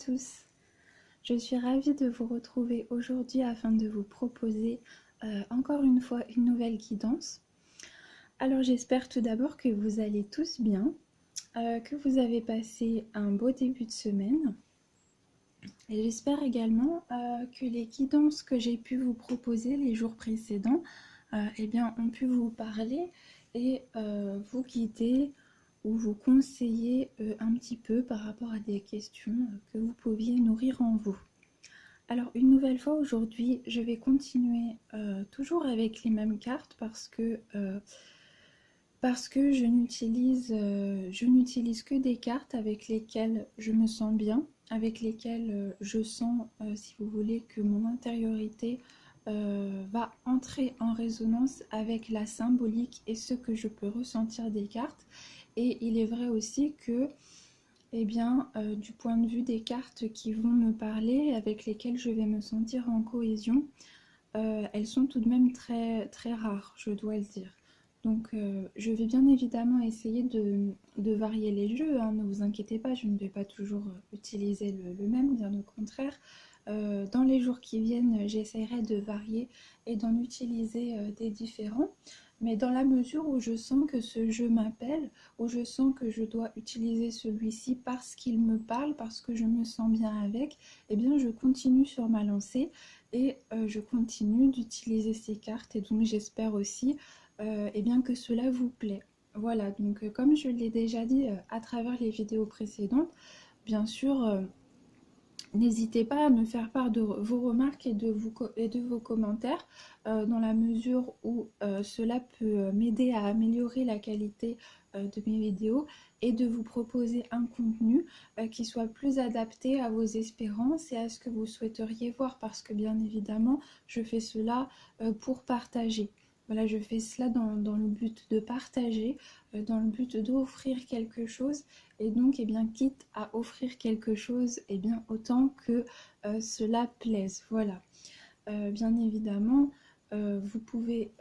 tous, je suis ravie de vous retrouver aujourd'hui afin de vous proposer encore une fois une nouvelle guidance. Alors j'espère tout d'abord que vous allez tous bien, que vous avez passé un beau début de semaine. Et j'espère également que les guidances que j'ai pu vous proposer les jours précédents ont pu vous parler et vous guider ou vous conseiller un petit peu par rapport à des questions que vous pouviez nourrir en vous. Alors une nouvelle fois aujourd'hui, je vais continuer toujours avec les mêmes cartes parce que je n'utilise que des cartes avec lesquelles je me sens bien, avec lesquelles je sens, si vous voulez, que mon intériorité va entrer en résonance avec la symbolique et ce que je peux ressentir des cartes. Et il est vrai aussi que, du point de vue des cartes qui vont me parler, avec lesquelles je vais me sentir en cohésion, elles sont tout de même très, très rares, je dois le dire. Donc je vais bien évidemment essayer de varier les jeux, hein, ne vous inquiétez pas, je ne vais pas toujours utiliser le même, bien au contraire. Dans les jours qui viennent, j'essaierai de varier et d'en utiliser des différents. Mais dans la mesure où je sens que ce jeu m'appelle, où je sens que je dois utiliser celui-ci parce qu'il me parle, parce que je me sens bien avec, eh bien je continue sur ma lancée et je continue d'utiliser ces cartes. Et donc j'espère aussi que cela vous plaît. Voilà, donc comme je l'ai déjà dit à travers les vidéos précédentes, bien sûr, n'hésitez pas à me faire part de vos remarques et de vos commentaires dans la mesure où cela peut m'aider à améliorer la qualité de mes vidéos et de vous proposer un contenu qui soit plus adapté à vos espérances et à ce que vous souhaiteriez voir, parce que bien évidemment je fais cela pour partager. Voilà, je fais cela dans le but de partager, dans le but d'offrir quelque chose. Et donc, quitte à offrir quelque chose, autant que cela plaise. Voilà. Bien évidemment, vous pouvez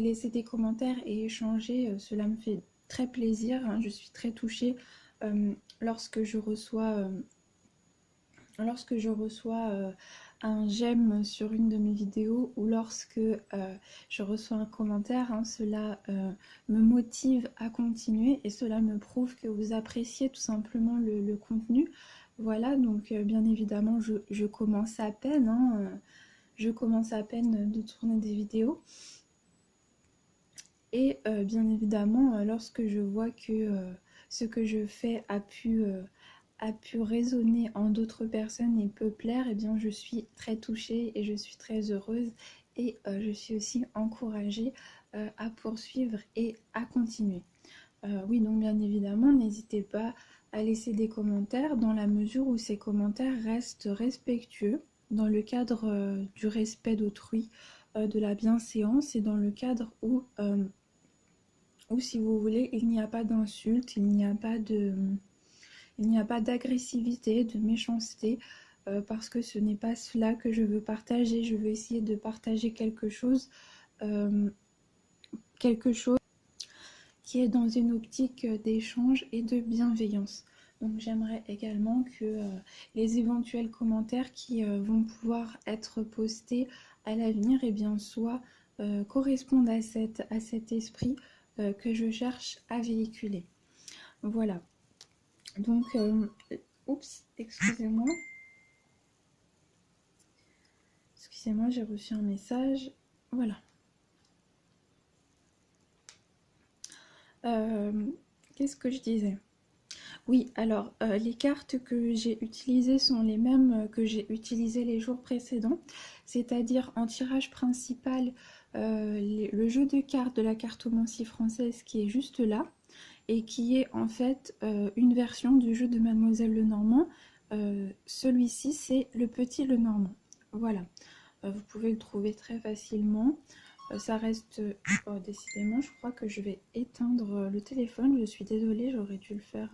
laisser des commentaires et échanger. Cela me fait très plaisir, hein. Je suis très touchée lorsque je reçois un j'aime sur une de mes vidéos ou lorsque je reçois un commentaire, hein, cela me motive à continuer et cela me prouve que vous appréciez tout simplement le contenu. Voilà, donc bien évidemment je commence à peine, hein, je commence à peine de tourner des vidéos. Et bien évidemment, lorsque je vois que ce que je fais a pu résonner en d'autres personnes et peut plaire, je suis très touchée et je suis très heureuse et je suis aussi encouragée à poursuivre et à continuer. Oui, donc bien évidemment, n'hésitez pas à laisser des commentaires dans la mesure où ces commentaires restent respectueux dans le cadre du respect d'autrui, de la bienséance et dans le cadre où si vous voulez, il n'y a pas d'insulte, il n'y a pas d'agressivité, de méchanceté, parce que ce n'est pas cela que je veux partager. Je veux essayer de partager quelque chose qui est dans une optique d'échange et de bienveillance. Donc j'aimerais également que les éventuels commentaires qui vont pouvoir être postés à l'avenir correspondent à cet esprit que je cherche à véhiculer. Voilà. Donc, excusez-moi. Excusez-moi, j'ai reçu un message. Voilà. Qu'est-ce que je disais? Oui, alors, les cartes que j'ai utilisées sont les mêmes que j'ai utilisées les jours précédents. C'est-à-dire en tirage principal, le jeu de cartes de la cartomancie française qui est juste là. Et qui est en fait une version du jeu de Mademoiselle Lenormand. Celui-ci, c'est le petit Lenormand. Voilà, vous pouvez le trouver très facilement. Ça reste... décidément, je crois que je vais éteindre le téléphone. Je suis désolée, j'aurais dû le faire...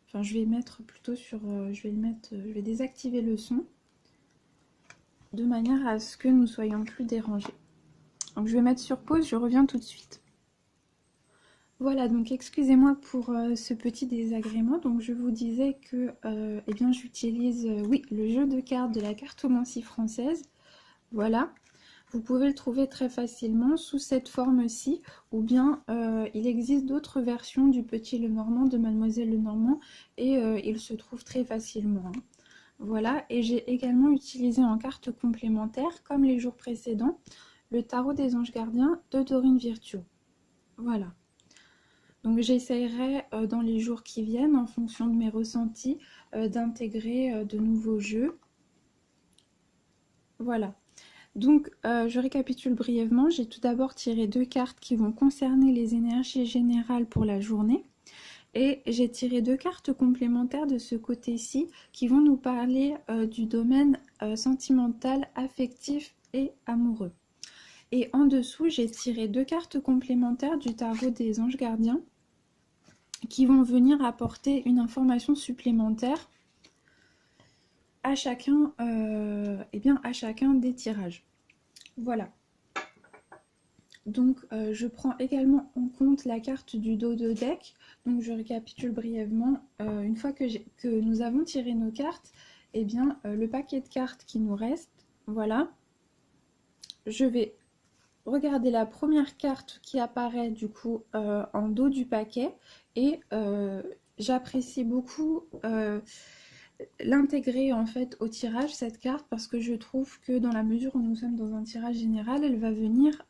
Enfin, je vais mettre plutôt sur... je vais désactiver le son de manière à ce que nous soyons plus dérangés. Donc je vais mettre sur pause, je reviens tout de suite. Voilà, donc excusez-moi pour ce petit désagrément. Donc je vous disais que eh bien j'utilise oui, le jeu de cartes de la cartomancie française. Voilà. Vous pouvez le trouver très facilement sous cette forme-ci, ou bien il existe d'autres versions du Petit Lenormand, de Mademoiselle Lenormand, et il se trouve très facilement, hein. Voilà, et j'ai également utilisé en carte complémentaire, comme les jours précédents, le tarot des anges gardiens de Dorine Virtue. Voilà. Donc j'essaierai dans les jours qui viennent, en fonction de mes ressentis, d'intégrer de nouveaux jeux. Voilà. Donc je récapitule brièvement. J'ai tout d'abord tiré 2 cartes qui vont concerner les énergies générales pour la journée. Et j'ai tiré 2 cartes complémentaires de ce côté-ci qui vont nous parler du domaine sentimental, affectif et amoureux. Et en dessous, j'ai tiré 2 cartes complémentaires du tarot des anges gardiens qui vont venir apporter une information supplémentaire à chacun, eh bien, à chacun des tirages. Voilà. Donc je prends également en compte la carte du dos de deck. Donc je récapitule brièvement. Une fois que nous avons tiré nos cartes, eh bien le paquet de cartes qui nous reste, voilà. Je vais regarder la première carte qui apparaît du coup en dos du paquet et j'apprécie beaucoup l'intégrer en fait au tirage, cette carte, parce que je trouve que dans la mesure où nous sommes dans un tirage général, elle va venir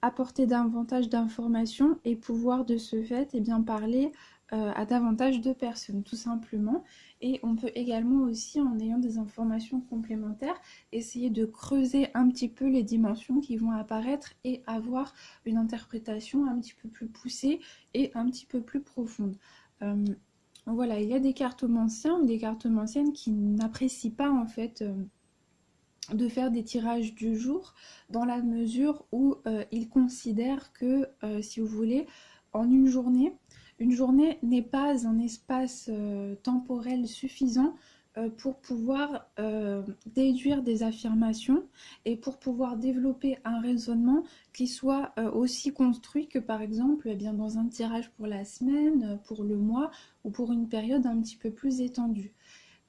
apporter davantage d'informations et pouvoir de ce fait eh bien, parler à davantage de personnes tout simplement. Et on peut également aussi, en ayant des informations complémentaires, essayer de creuser un petit peu les dimensions qui vont apparaître et avoir une interprétation un petit peu plus poussée et un petit peu plus profonde. Voilà, il y a des cartomanciens ou des cartomanciennes qui n'apprécient pas en fait de faire des tirages du jour, dans la mesure où ils considèrent que, si vous voulez, en une journée n'est pas un espace temporel suffisant pour pouvoir déduire des affirmations et pour pouvoir développer un raisonnement qui soit aussi construit que par exemple eh bien, dans un tirage pour la semaine, pour le mois ou pour une période un petit peu plus étendue.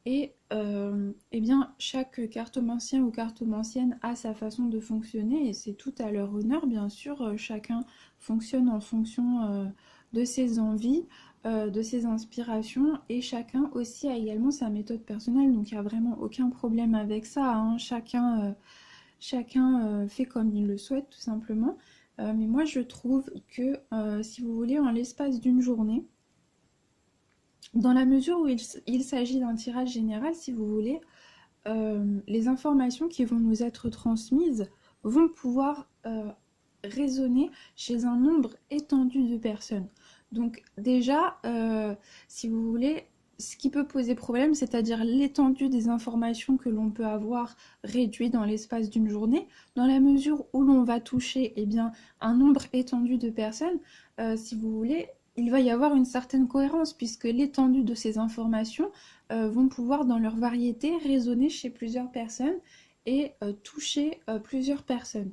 Et eh bien, chaque cartomancien ou cartomancienne a sa façon de fonctionner et c'est tout à leur honneur, bien sûr. Chacun fonctionne en fonction de ses envies, de ses inspirations et chacun aussi a également sa méthode personnelle. Donc il n'y a vraiment aucun problème avec ça, hein. Chacun fait comme il le souhaite tout simplement. Mais moi je trouve que si vous voulez, en l'espace d'une journée, dans la mesure où il s'agit d'un tirage général, si vous voulez, les informations qui vont nous être transmises vont pouvoir résonner chez un nombre étendu de personnes. Donc déjà, si vous voulez, ce qui peut poser problème, c'est-à-dire l'étendue des informations que l'on peut avoir réduit dans l'espace d'une journée, dans la mesure où l'on va toucher eh bien, un nombre étendu de personnes, si vous voulez, il va y avoir une certaine cohérence puisque l'étendue de ces informations vont pouvoir dans leur variété résonner chez plusieurs personnes et toucher plusieurs personnes.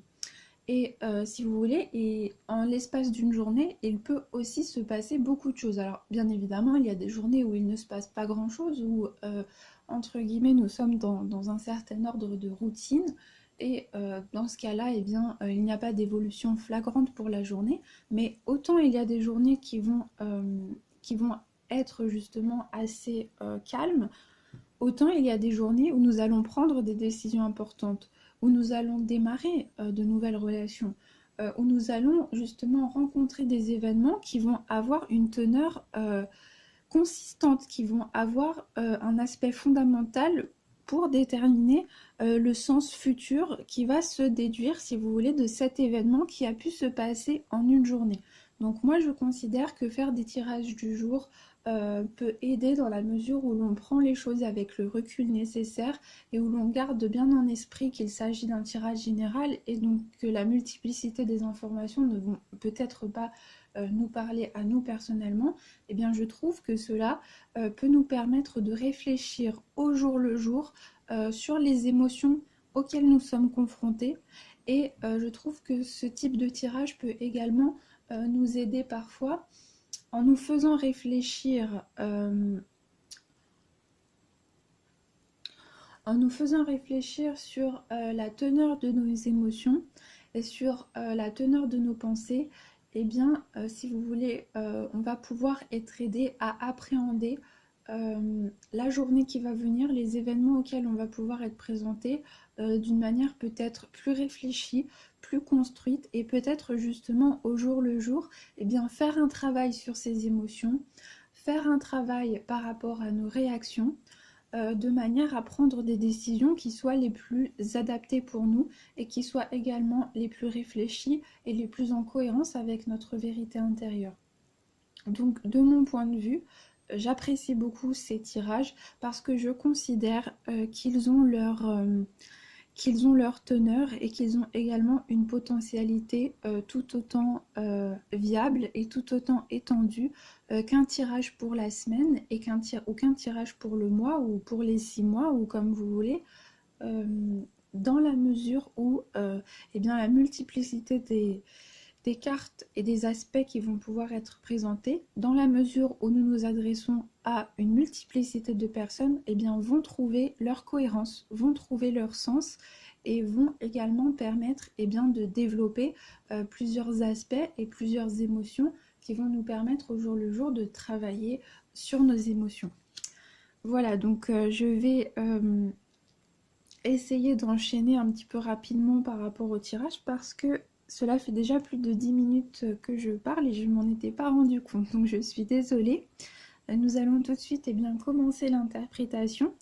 Et si vous voulez, et en l'espace d'une journée, il peut aussi se passer beaucoup de choses. Alors bien évidemment, il y a des journées où il ne se passe pas grand-chose, où entre guillemets nous sommes dans un certain ordre de routine. Et dans ce cas-là, eh bien, il n'y a pas d'évolution flagrante pour la journée. Mais autant il y a des journées qui vont être justement assez calmes, autant il y a des journées où nous allons prendre des décisions importantes, où nous allons démarrer de nouvelles relations, où nous allons justement rencontrer des événements qui vont avoir une teneur consistante, qui vont avoir un aspect fondamental pour déterminer le sens futur qui va se déduire, si vous voulez, de cet événement qui a pu se passer en une journée. Donc moi, je considère que faire des tirages du jour peut aider dans la mesure où l'on prend les choses avec le recul nécessaire et où l'on garde bien en esprit qu'il s'agit d'un tirage général et donc que la multiplicité des informations ne vont peut-être pas nous parler à nous personnellement. Eh bien je trouve que cela peut nous permettre de réfléchir au jour le jour sur les émotions auxquelles nous sommes confrontés et je trouve que ce type de tirage peut également nous aider parfois en nous faisant réfléchir sur la teneur de nos émotions et sur la teneur de nos pensées. Eh bien, si vous voulez, on va pouvoir être aidé à appréhender la journée qui va venir, les événements auxquels on va pouvoir être présenté d'une manière peut-être plus réfléchie, plus construite, et peut-être justement au jour le jour, eh bien faire un travail sur ces émotions, faire un travail par rapport à nos réactions, de manière à prendre des décisions qui soient les plus adaptées pour nous et qui soient également les plus réfléchies et les plus en cohérence avec notre vérité intérieure. Donc de mon point de vue, j'apprécie beaucoup ces tirages parce que je considère qu'ils ont leur teneur et qu'ils ont également une potentialité tout autant viable et tout autant étendue qu'un tirage pour la semaine et qu'un tirage pour le mois ou pour les 6 mois ou comme vous voulez, dans la mesure où eh bien, la multiplicité des cartes et des aspects qui vont pouvoir être présentés, dans la mesure où nous nous adressons à une multiplicité de personnes, eh bien, vont trouver leur cohérence, vont trouver leur sens et vont également permettre eh bien, de développer plusieurs aspects et plusieurs émotions qui vont nous permettre au jour le jour de travailler sur nos émotions. Voilà, donc je vais essayer d'enchaîner un petit peu rapidement par rapport au tirage parce que cela fait déjà plus de 10 minutes que je parle et je ne m'en étais pas rendu compte, donc je suis désolée. Nous allons tout de suite commencer l'interprétation.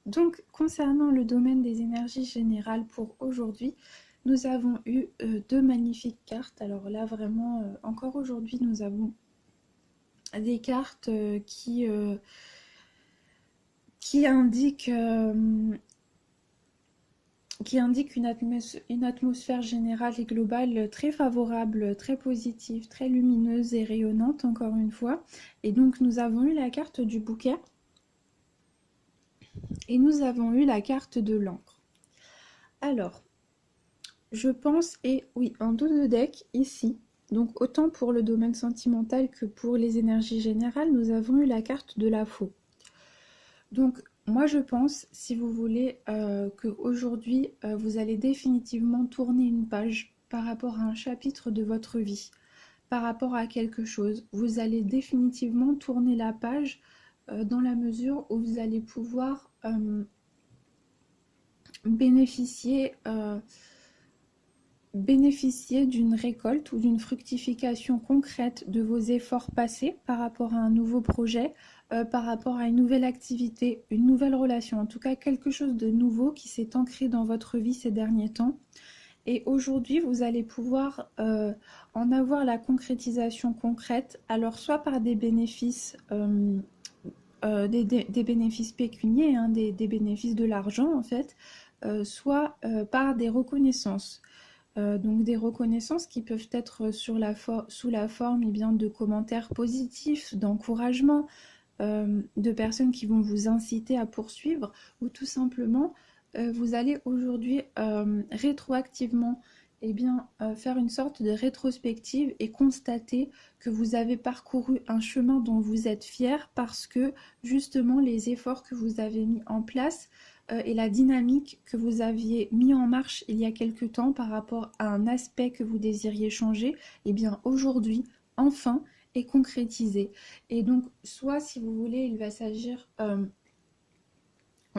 Donc, concernant le domaine des énergies générales pour aujourd'hui, nous avons eu 2 magnifiques cartes. Alors là, vraiment, encore aujourd'hui, nous avons des cartes qui indiquent une atmosphère générale et globale très favorable, très positive, très lumineuse et rayonnante, encore une fois. Et donc, nous avons eu la carte du bouquet et nous avons eu la carte de l'encre. Alors, je pense, et oui, en dos de deck, ici, donc autant pour le domaine sentimental que pour les énergies générales, nous avons eu la carte de la faux. Donc, moi, je pense, si vous voulez, qu'aujourd'hui, vous allez définitivement tourner une page par rapport à un chapitre de votre vie, par rapport à quelque chose. Vous allez définitivement tourner la page dans la mesure où vous allez pouvoir bénéficier d'une récolte ou d'une fructification concrète de vos efforts passés par rapport à un nouveau projet, par rapport à une nouvelle activité, une nouvelle relation, en tout cas quelque chose de nouveau qui s'est ancré dans votre vie ces derniers temps. Et aujourd'hui, vous allez pouvoir en avoir la concrétisation concrète, alors soit par des bénéfices, des bénéfices pécuniaires, hein, des bénéfices de l'argent en fait, soit par des reconnaissances. Donc des reconnaissances qui peuvent être sous la forme eh bien, de commentaires positifs, d'encouragement, de personnes qui vont vous inciter à poursuivre, ou tout simplement vous allez aujourd'hui rétroactivement eh bien, faire une sorte de rétrospective et constater que vous avez parcouru un chemin dont vous êtes fier parce que justement les efforts que vous avez mis en place et la dynamique que vous aviez mis en marche il y a quelque temps par rapport à un aspect que vous désiriez changer, eh bien aujourd'hui, enfin, est concrétisé. Et donc, soit si vous voulez, il va s'agir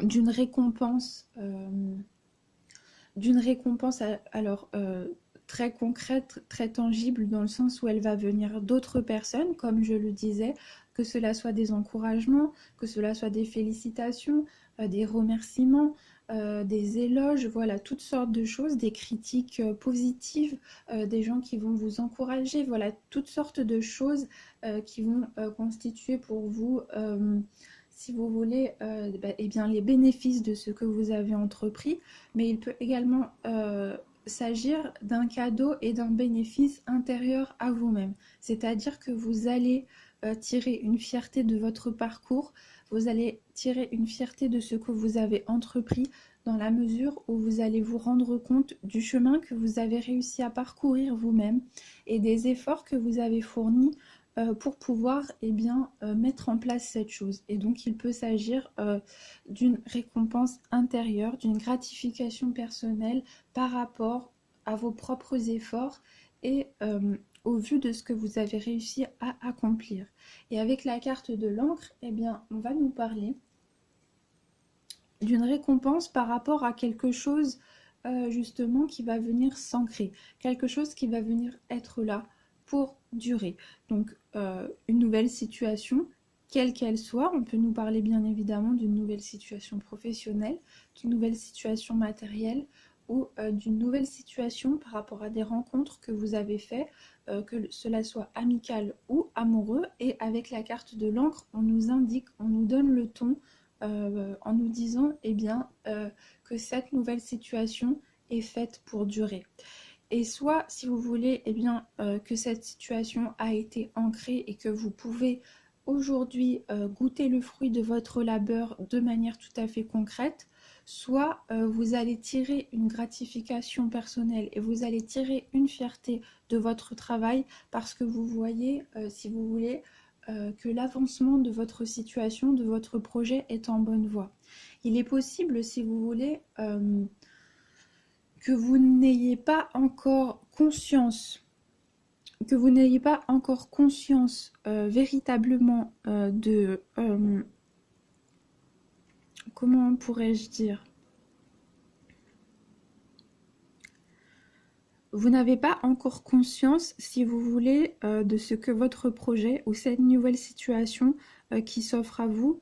d'une récompense, alors très concrète, très tangible, dans le sens où elle va venir d'autres personnes, comme je le disais, que cela soit des encouragements, que cela soit des félicitations, des remerciements, des éloges, voilà, toutes sortes de choses, des critiques positives, des gens qui vont vous encourager, voilà, toutes sortes de choses qui vont constituer pour vous, si vous voulez, eh bien, les bénéfices de ce que vous avez entrepris, mais il peut également s'agir d'un cadeau et d'un bénéfice intérieur à vous-même. C'est-à-dire que vous allez tirer une fierté de votre parcours, vous allez tirer une fierté de ce que vous avez entrepris, dans la mesure où vous allez vous rendre compte du chemin que vous avez réussi à parcourir vous-même et des efforts que vous avez fournis pour pouvoir mettre en place cette chose. Et donc il peut s'agir d'une récompense intérieure, d'une gratification personnelle par rapport à vos propres efforts et au vu de ce que vous avez réussi à accomplir. Et avec la carte de l'encre, on va nous parler d'une récompense par rapport à quelque chose justement qui va venir s'ancrer, quelque chose qui va venir être là pour durer. Donc une nouvelle situation, quelle qu'elle soit, on peut nous parler bien évidemment d'une nouvelle situation professionnelle, d'une nouvelle situation matérielle ou d'une nouvelle situation par rapport à des rencontres que vous avez faites, que cela soit amical ou amoureux. Et avec la carte de l'encre, on nous indique, on nous donne le ton en nous disant que cette nouvelle situation est faite pour durer. Et soit, si vous voulez, que cette situation a été ancrée et que vous pouvez aujourd'hui goûter le fruit de votre labeur de manière tout à fait concrète, soit vous allez tirer une gratification personnelle et vous allez tirer une fierté de votre travail parce que vous voyez, si vous voulez, que l'avancement de votre situation, de votre projet est en bonne voie. Il est possible, si vous voulez, que vous n'ayez pas encore conscience, véritablement de... comment pourrais-je dire ? Vous n'avez pas encore conscience, si vous voulez, de ce que votre projet ou cette nouvelle situation qui s'offre à vous,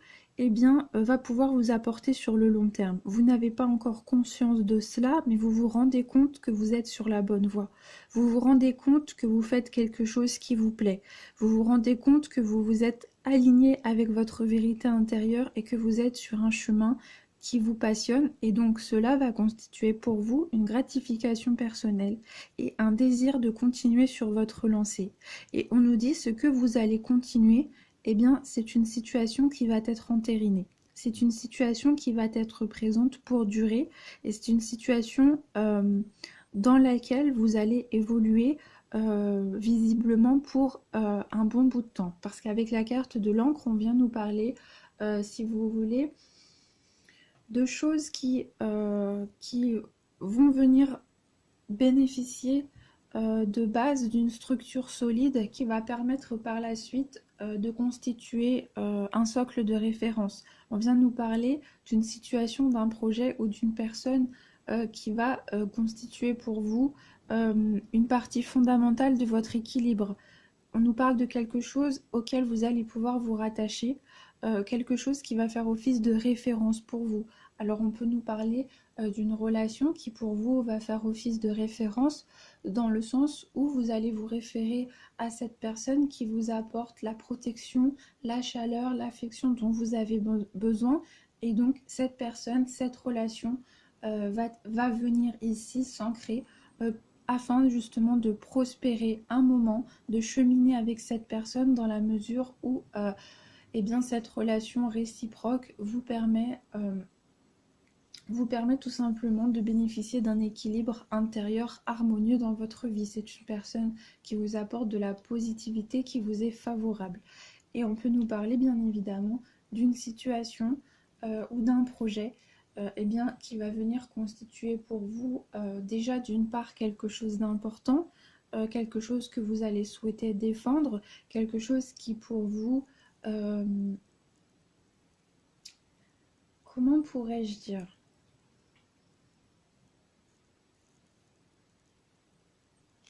va pouvoir vous apporter sur le long terme. Vous n'avez pas encore conscience de cela, mais vous vous rendez compte que vous êtes sur la bonne voie. Vous vous rendez compte que vous faites quelque chose qui vous plaît. Vous vous rendez compte que vous vous êtes aligné avec votre vérité intérieure et que vous êtes sur un chemin qui vous passionne, et donc cela va constituer pour vous une gratification personnelle et un désir de continuer sur votre lancée. Et on nous dit ce que vous allez continuer, c'est une situation qui va être entérinée. C'est une situation qui va être présente pour durer et c'est une situation dans laquelle vous allez évoluer visiblement pour un bon bout de temps. Parce qu'avec la carte de l'encre, on vient nous parler, si vous voulez, de choses qui vont venir bénéficier de base d'une structure solide qui va permettre par la suite de constituer un socle de référence. On vient nous parler d'une situation, d'un projet ou d'une personne qui va constituer pour vous une partie fondamentale de votre équilibre. On nous parle de quelque chose auquel vous allez pouvoir vous rattacher, quelque chose qui va faire office de référence pour vous. Alors on peut nous parler d'une relation qui pour vous va faire office de référence dans le sens où vous allez vous référer à cette personne qui vous apporte la protection, la chaleur, l'affection dont vous avez besoin. Et donc cette personne, cette relation va venir ici s'ancrer afin justement de prospérer un moment, de cheminer avec cette personne dans la mesure où cette relation réciproque vous permet tout simplement de bénéficier d'un équilibre intérieur harmonieux dans votre vie. C'est une personne qui vous apporte de la positivité, qui vous est favorable. Et on peut nous parler bien évidemment d'une situation ou d'un projet qui va venir constituer pour vous déjà d'une part quelque chose d'important, quelque chose que vous allez souhaiter défendre, quelque chose qui pour vous... comment pourrais-je dire ?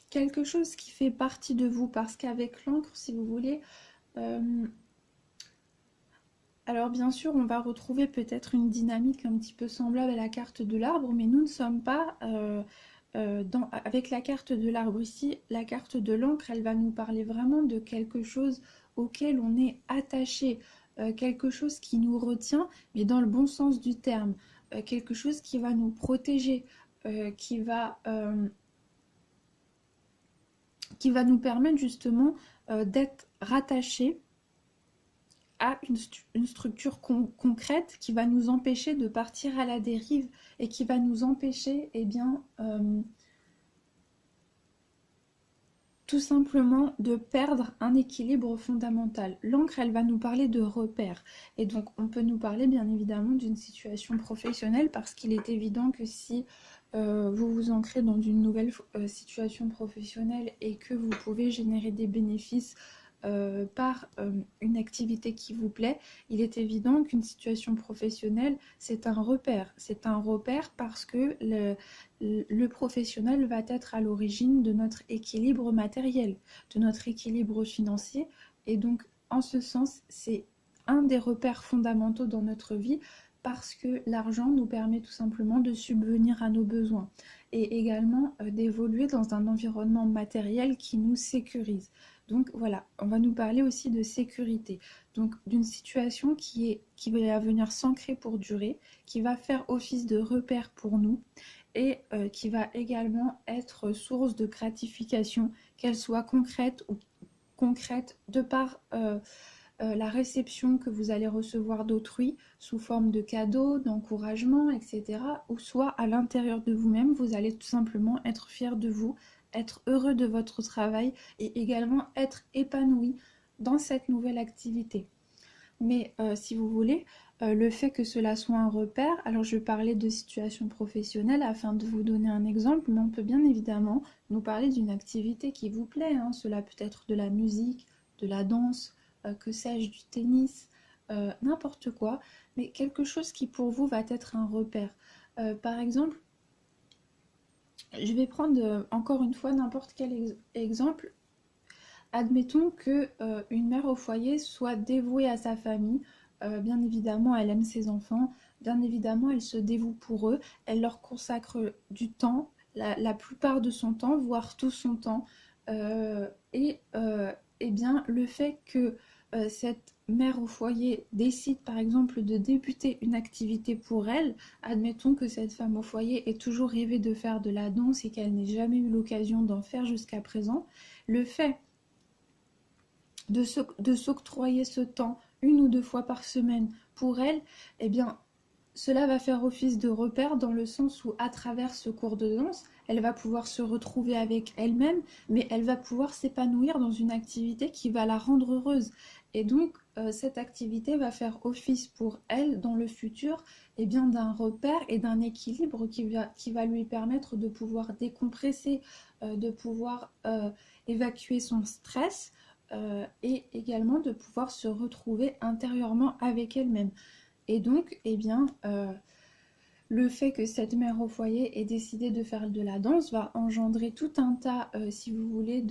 Quelque chose qui fait partie de vous, parce qu'avec l'encre, si vous voulez, alors bien sûr, on va retrouver peut-être une dynamique un petit peu semblable à la carte de l'arbre, mais nous ne sommes pas avec la carte de l'arbre ici. La carte de l'encre, elle va nous parler vraiment de quelque chose auquel on est attaché, quelque chose qui nous retient, mais dans le bon sens du terme, quelque chose qui va nous protéger, qui va nous permettre justement d'être rattachés a une structure concrète qui va nous empêcher de partir à la dérive et qui va nous empêcher, eh bien, tout simplement de perdre un équilibre fondamental. L'encre, elle va nous parler de repères. Et donc, on peut nous parler bien évidemment d'une situation professionnelle parce qu'il est évident que si vous vous ancrez dans une nouvelle situation professionnelle et que vous pouvez générer des bénéfices par une activité qui vous plaît, il est évident qu'une situation professionnelle, c'est un repère. C'est un repère parce que le professionnel va être à l'origine de notre équilibre matériel, de notre équilibre financier. Et donc, en ce sens, c'est un des repères fondamentaux dans notre vie parce que l'argent nous permet tout simplement de subvenir à nos besoins et également d'évoluer dans un environnement matériel qui nous sécurise. Donc voilà, on va nous parler aussi de sécurité, donc d'une situation qui va venir s'ancrer pour durer, qui va faire office de repère pour nous et qui va également être source de gratification, qu'elle soit concrète ou concrète de par la réception que vous allez recevoir d'autrui sous forme de cadeaux, d'encouragement, etc. Ou soit à l'intérieur de vous-même, vous allez tout simplement être fier de vous, être heureux de votre travail et également être épanoui dans cette nouvelle activité. Mais si vous voulez, le fait que cela soit un repère, alors je parlais de situation professionnelle afin de vous donner un exemple, mais on peut bien évidemment nous parler d'une activité qui vous plaît, hein. Cela peut être de la musique, de la danse, que sais-je, du tennis, n'importe quoi, mais quelque chose qui pour vous va être un repère. Par exemple, je vais prendre encore une fois n'importe quel exemple. Admettons que une mère au foyer soit dévouée à sa famille. Bien évidemment, elle aime ses enfants. Bien évidemment, elle se dévoue pour eux. Elle leur consacre du temps, la plupart de son temps, voire tout son temps. Eh bien, le fait que cette mère au foyer décide par exemple de débuter une activité pour elle, admettons que cette femme au foyer ait toujours rêvé de faire de la danse et qu'elle n'ait jamais eu l'occasion d'en faire jusqu'à présent, le fait de s'octroyer ce temps une ou deux fois par semaine pour elle, eh bien, cela va faire office de repère dans le sens où, à travers ce cours de danse, elle va pouvoir se retrouver avec elle-même, mais elle va pouvoir s'épanouir dans une activité qui va la rendre heureuse. Et donc, cette activité va faire office pour elle, dans le futur, eh bien, d'un repère et d'un équilibre qui va lui permettre de pouvoir décompresser, de pouvoir évacuer son stress, et également de pouvoir se retrouver intérieurement avec elle-même. Et donc, eh bien, le fait que cette mère au foyer ait décidé de faire de la danse va engendrer tout un tas, si vous voulez,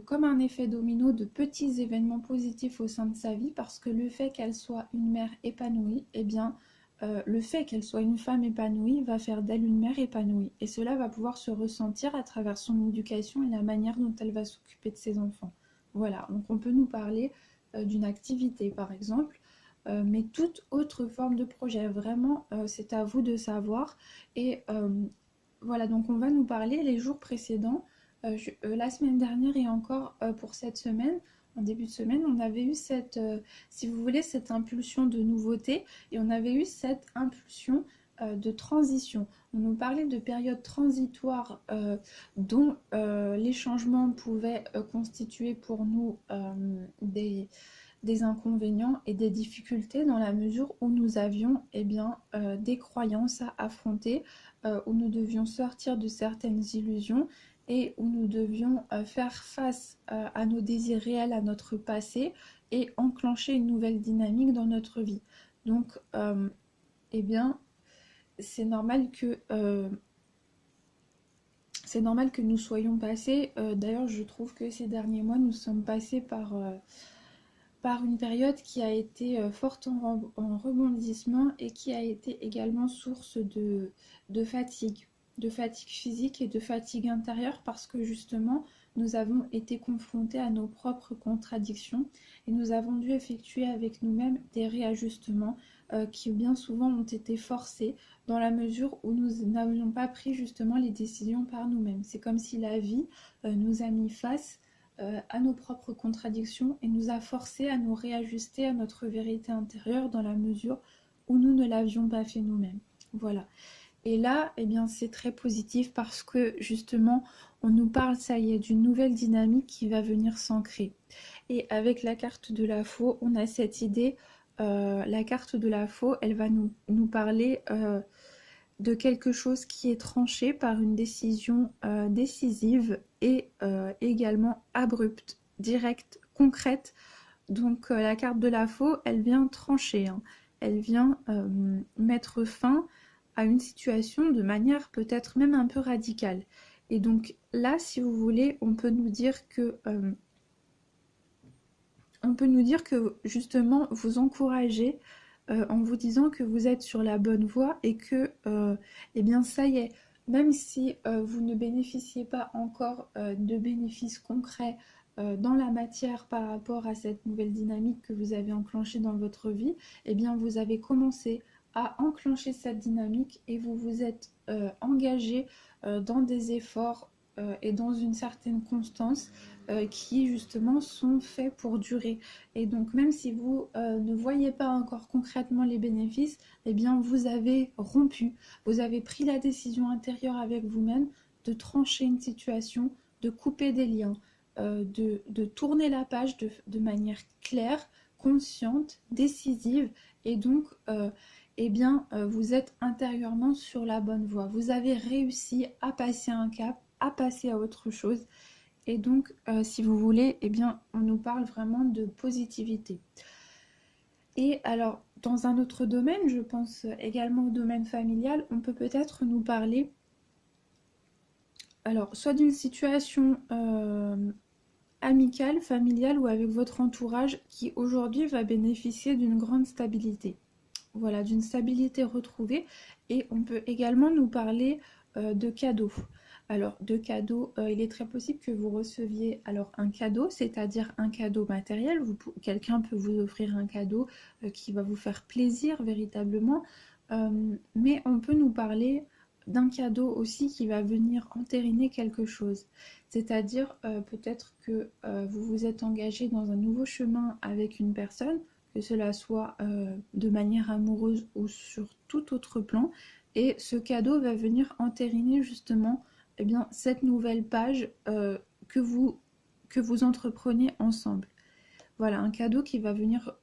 comme un effet domino de petits événements positifs au sein de sa vie, parce que le fait qu'elle soit une mère épanouie, eh bien, le fait qu'elle soit une femme épanouie va faire d'elle une mère épanouie. Et cela va pouvoir se ressentir à travers son éducation et la manière dont elle va s'occuper de ses enfants. Voilà, donc on peut nous parler d'une activité par exemple, mais toute autre forme de projet. Vraiment, c'est à vous de savoir. Et voilà, donc on va nous parler les jours précédents, la semaine dernière et encore pour cette semaine. En début de semaine, on avait eu cette, si vous voulez, cette impulsion de nouveauté et on avait eu cette impulsion de transition. On nous parlait de périodes transitoires dont les changements pouvaient constituer pour nous des inconvénients et des difficultés dans la mesure où nous avions eh bien, des croyances à affronter, où nous devions sortir de certaines illusions et où nous devions faire face à nos désirs réels, à notre passé et enclencher une nouvelle dynamique dans notre vie. Donc, eh bien, c'est normal que nous soyons passés. D'ailleurs, je trouve que ces derniers mois, nous sommes passés par une période qui a été forte en rebondissement et qui a été également source de fatigue physique et de fatigue intérieure parce que justement nous avons été confrontés à nos propres contradictions et nous avons dû effectuer avec nous-mêmes des réajustements qui bien souvent ont été forcés dans la mesure où nous n'avions pas pris justement les décisions par nous-mêmes. C'est comme si la vie nous a mis face à nos propres contradictions et nous a forcés à nous réajuster à notre vérité intérieure dans la mesure où nous ne l'avions pas fait nous-mêmes. Voilà. Et là, eh bien, c'est très positif parce que justement, on nous parle, ça y est, d'une nouvelle dynamique qui va venir s'ancrer. Et avec la carte de la faux, on a cette idée, la carte de la faux, elle va nous parler de quelque chose qui est tranché par une décision décisive et également abrupte, directe, concrète. Donc la carte de la faux, elle vient trancher, hein. Elle vient mettre fin à une situation de manière peut-être même un peu radicale. Et donc là, si vous voulez, on peut nous dire que justement vous encouragez en vous disant que vous êtes sur la bonne voie et que eh bien ça y est, même si vous ne bénéficiez pas encore de bénéfices concrets dans la matière par rapport à cette nouvelle dynamique que vous avez enclenchée dans votre vie, eh bien vous avez commencé à enclencher cette dynamique et vous vous êtes engagé dans des efforts et dans une certaine constance qui justement sont faits pour durer. Et donc même si vous ne voyez pas encore concrètement les bénéfices, eh bien vous avez rompu, vous avez pris la décision intérieure avec vous-même de trancher une situation, de couper des liens, de tourner la page de manière claire, consciente, décisive, et donc eh bien, vous êtes intérieurement sur la bonne voie. Vous avez réussi à passer un cap, à passer à autre chose. Et donc, si vous voulez, eh bien, on nous parle vraiment de positivité. Et alors, dans un autre domaine, je pense également au domaine familial, on peut peut-être nous parler, alors, soit d'une situation amicale, familiale ou avec votre entourage qui aujourd'hui va bénéficier d'une grande stabilité. Voilà, d'une stabilité retrouvée. Et on peut également nous parler de cadeaux. Alors, de cadeaux, il est très possible que vous receviez alors un cadeau, c'est-à-dire un cadeau matériel. Quelqu'un peut vous offrir un cadeau qui va vous faire plaisir véritablement. Mais on peut nous parler d'un cadeau aussi qui va venir entériner quelque chose. C'est-à-dire peut-être que vous vous êtes engagé dans un nouveau chemin avec une personne, que cela soit de manière amoureuse ou sur tout autre plan. Et ce cadeau va venir entériner justement eh bien, cette nouvelle page que vous entreprenez ensemble. Voilà, un cadeau qui va venir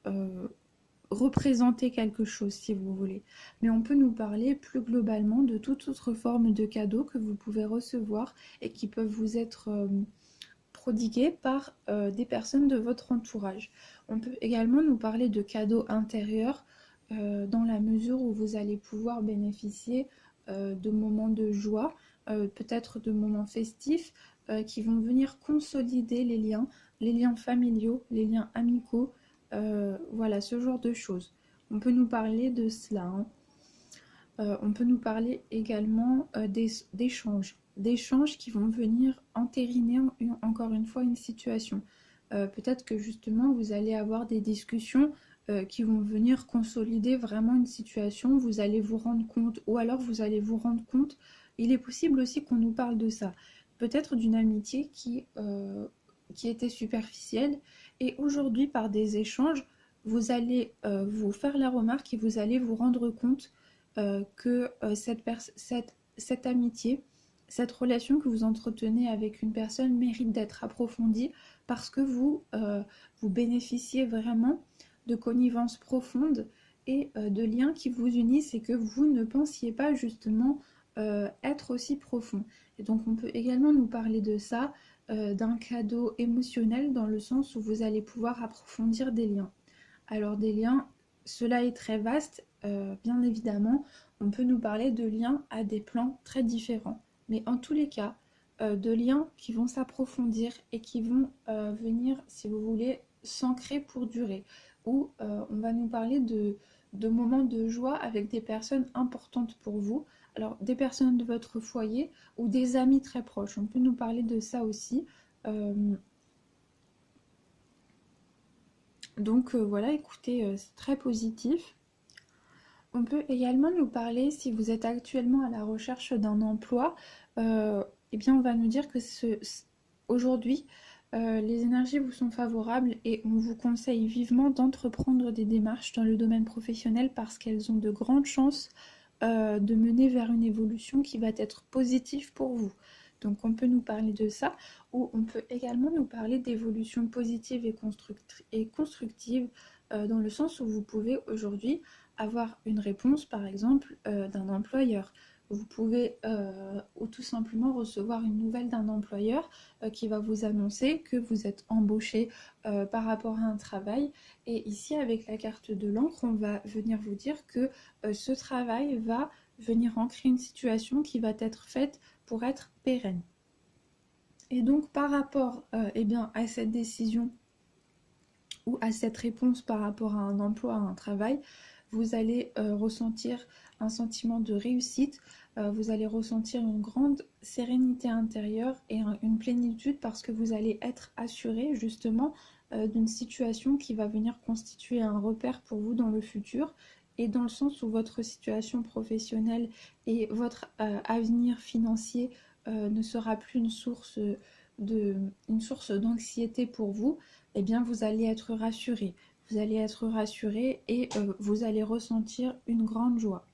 représenter quelque chose, si vous voulez. Mais on peut nous parler plus globalement de toute autre forme de cadeaux que vous pouvez recevoir et qui peuvent vous être prodigués par des personnes de votre entourage. On peut également nous parler de cadeaux intérieurs dans la mesure où vous allez pouvoir bénéficier de moments de joie, peut-être de moments festifs qui vont venir consolider les liens familiaux, les liens amicaux, voilà, ce genre de choses. On peut nous parler de cela, hein. On peut nous parler également d'échanges qui vont venir entériner encore une fois une situation. Peut-être que justement vous allez avoir des discussions qui vont venir consolider vraiment une situation, vous allez vous rendre compte, ou alors vous allez vous rendre compte, il est possible aussi qu'on nous parle de ça, peut-être d'une amitié qui était superficielle, et aujourd'hui par des échanges, vous allez vous faire la remarque et vous allez vous rendre compte que cette amitié, cette relation que vous entretenez avec une personne mérite d'être approfondie parce que vous bénéficiez vraiment de connivences profondes et de liens qui vous unissent et que vous ne pensiez pas justement être aussi profond. Et donc on peut également nous parler de ça, d'un cadeau émotionnel dans le sens où vous allez pouvoir approfondir des liens. Alors des liens, cela est très vaste, bien évidemment, on peut nous parler de liens à des plans très différents. Mais en tous les cas, de liens qui vont s'approfondir et qui vont venir, si vous voulez, s'ancrer pour durer. Ou on va nous parler de moments de joie avec des personnes importantes pour vous. Alors des personnes de votre foyer ou des amis très proches. On peut nous parler de ça aussi. Donc voilà, écoutez, c'est très positif. On peut également nous parler, si vous êtes actuellement à la recherche d'un emploi, eh bien on va nous dire que aujourd'hui, Les énergies vous sont favorables et on vous conseille vivement d'entreprendre des démarches dans le domaine professionnel parce qu'elles ont de grandes chances de mener vers une évolution qui va être positive pour vous. Donc on peut nous parler de ça, ou on peut également nous parler d'évolution positive et constructive, dans le sens où vous pouvez aujourd'hui avoir une réponse, par exemple, d'un employeur. Vous pouvez ou tout simplement recevoir une nouvelle d'un employeur qui va vous annoncer que vous êtes embauché par rapport à un travail. Et ici, avec la carte de l'encre, on va venir vous dire que ce travail va venir ancrer une situation qui va être faite pour être pérenne. Et donc, par rapport eh bien, à cette décision ou à cette réponse par rapport à un emploi, à un travail, vous allez ressentir un sentiment de réussite, vous allez ressentir une grande sérénité intérieure et une plénitude parce que vous allez être assuré justement d'une situation qui va venir constituer un repère pour vous dans le futur, et dans le sens où votre situation professionnelle et votre avenir financier ne sera plus une source d'anxiété pour vous, eh bien vous allez être rassuré. Vous allez être rassuré et vous allez ressentir une grande joie.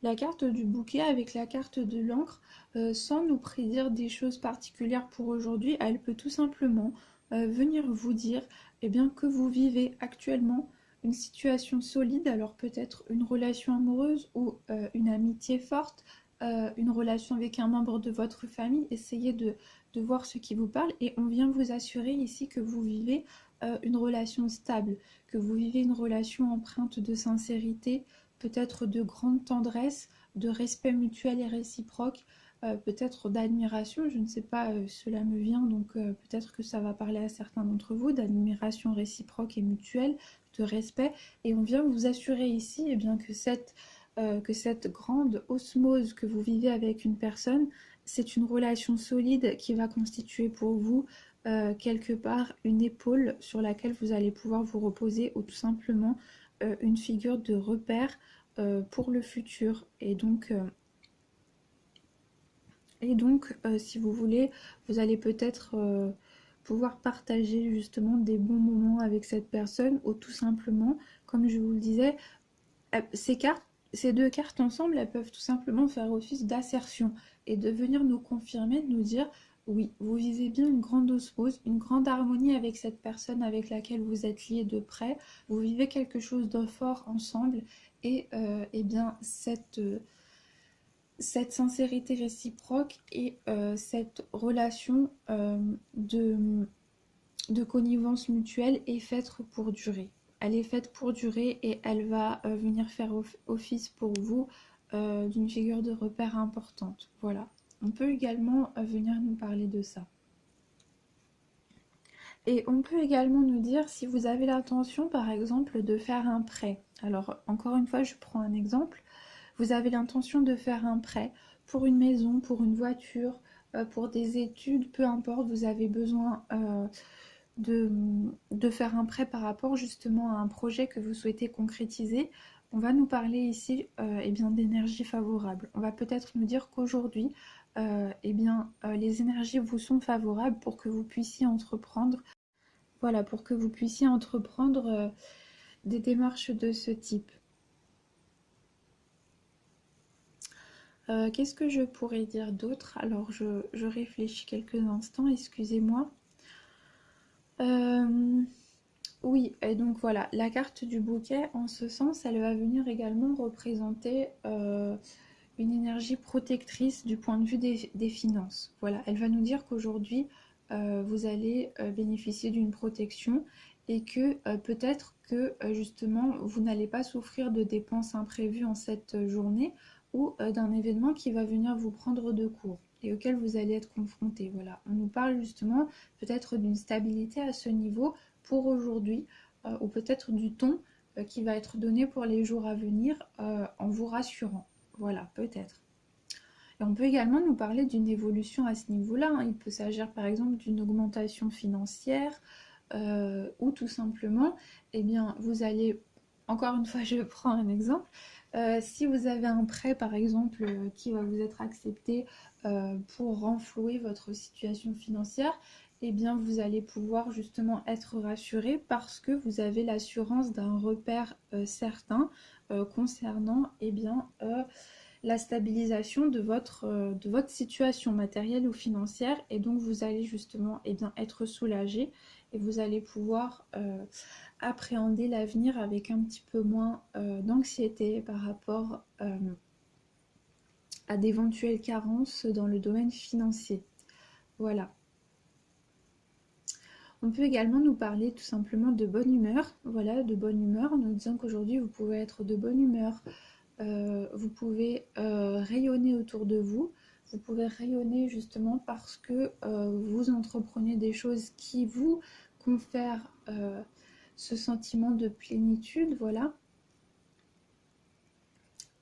La carte du bouquet avec la carte de l'encre, sans nous prédire des choses particulières pour aujourd'hui, elle peut tout simplement venir vous dire eh bien, que vous vivez actuellement une situation solide, alors peut-être une relation amoureuse ou une amitié forte, une relation avec un membre de votre famille. Essayez de voir ce qui vous parle et on vient vous assurer ici que vous vivez une relation stable, que vous vivez une relation empreinte de sincérité, peut-être de grande tendresse, de respect mutuel et réciproque, peut-être d'admiration, je ne sais pas, cela me vient, donc peut-être que ça va parler à certains d'entre vous, d'admiration réciproque et mutuelle, de respect, et on vient vous assurer ici eh bien, que cette grande osmose que vous vivez avec une personne, c'est une relation solide qui va constituer pour vous quelque part une épaule sur laquelle vous allez pouvoir vous reposer, ou tout simplement une figure de repère pour le futur. Si vous voulez, vous allez peut-être pouvoir partager justement des bons moments avec cette personne, ou tout simplement, comme je vous le disais, ces deux cartes ensemble, elles peuvent tout simplement faire office d'assertion et de venir nous confirmer, de nous dire oui, vous vivez bien une grande osmose, une grande harmonie avec cette personne avec laquelle vous êtes liés de près, vous vivez quelque chose de fort ensemble, et eh bien cette sincérité réciproque et cette relation de connivence mutuelle est faite pour durer. Elle est faite pour durer et elle va venir faire office pour vous d'une figure de repère importante. Voilà. On peut également venir nous parler de ça. Et on peut également nous dire si vous avez l'intention, par exemple, de faire un prêt. Alors, encore une fois, je prends un exemple. Vous avez l'intention de faire un prêt pour une maison, pour une voiture, pour des études, peu importe, vous avez besoin de faire un prêt par rapport justement à un projet que vous souhaitez concrétiser. On va nous parler ici eh bien, d'énergie favorable. On va peut-être nous dire qu'aujourd'hui, eh bien, les énergies vous sont favorables pour que vous puissiez entreprendre, voilà, pour que vous puissiez entreprendre des démarches de ce type. Qu'est-ce que je pourrais dire d'autre? Alors, je réfléchis quelques instants, excusez-moi. Oui, et donc voilà, la carte du bouquet, en ce sens, elle va venir également représenter une énergie protectrice du point de vue des finances. Voilà, elle va nous dire qu'aujourd'hui, vous allez bénéficier d'une protection, et que peut-être que justement, vous n'allez pas souffrir de dépenses imprévues en cette journée, ou d'un événement qui va venir vous prendre de court et auquel vous allez être confronté. Voilà, on nous parle justement peut-être d'une stabilité à ce niveau pour aujourd'hui, ou peut-être du ton qui va être donné pour les jours à venir en vous rassurant. Voilà, peut-être. Et on peut également nous parler d'une évolution à ce niveau-là, hein. Il peut s'agir par exemple d'une augmentation financière, ou tout simplement, eh bien, vous allez, encore une fois, je prends un exemple, Si vous avez un prêt par exemple qui va vous être accepté pour renflouer votre situation financière, eh bien vous allez pouvoir justement être rassuré parce que vous avez l'assurance d'un repère certain concernant eh bien, la stabilisation de votre situation matérielle ou financière, et donc vous allez justement eh bien, être soulagé et vous allez pouvoir appréhender l'avenir avec un petit peu moins d'anxiété par rapport à d'éventuelles carences dans le domaine financier. Voilà. On peut également nous parler tout simplement de bonne humeur, voilà, de bonne humeur, en nous disant qu'aujourd'hui vous pouvez être de bonne humeur, vous pouvez rayonner autour de vous, vous pouvez rayonner justement parce que vous entreprenez des choses qui vous confèrent ce sentiment de plénitude, voilà.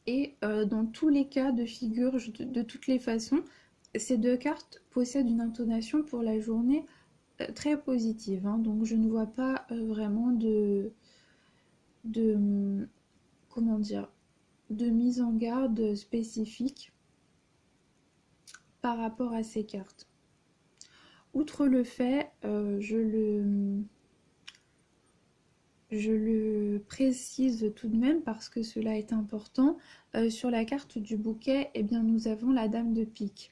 Et dans tous les cas de figure, de toutes les façons, ces deux cartes possèdent une intonation pour la journée très positive, hein, donc je ne vois pas vraiment de comment dire, de mise en garde spécifique par rapport à ces cartes. Outre le fait, je le précise tout de même parce que cela est important, sur la carte du bouquet, eh bien, nous avons la dame de pique.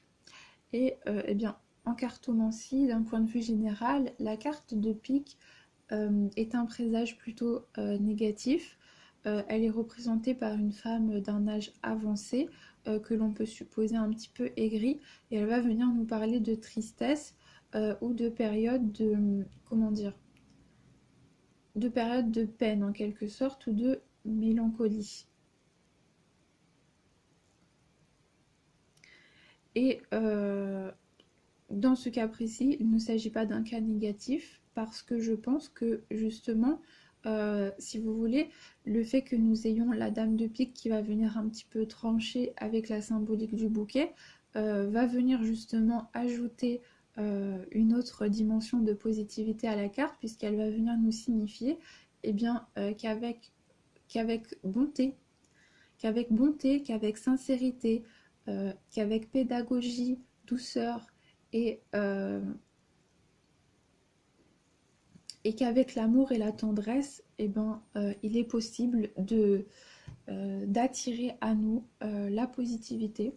Et eh bien, en cartomancie, d'un point de vue général, la carte de pique est un présage plutôt négatif. Elle est représentée par une femme d'un âge avancé, que l'on peut supposer un petit peu aigrie, et elle va venir nous parler de tristesse ou de période de, comment dire, de période de peine en quelque sorte, ou de mélancolie. Et dans ce cas précis, il ne s'agit pas d'un cas négatif parce que je pense que justement, si vous voulez, le fait que nous ayons la dame de pique qui va venir un petit peu trancher avec la symbolique du bouquet, va venir justement ajouter une autre dimension de positivité à la carte, puisqu'elle va venir nous signifier eh bien, qu'avec bonté, qu'avec sincérité, qu'avec pédagogie, douceur, et, euh, et qu'avec l'amour et la tendresse, eh ben, il est possible d'attirer à nous la positivité,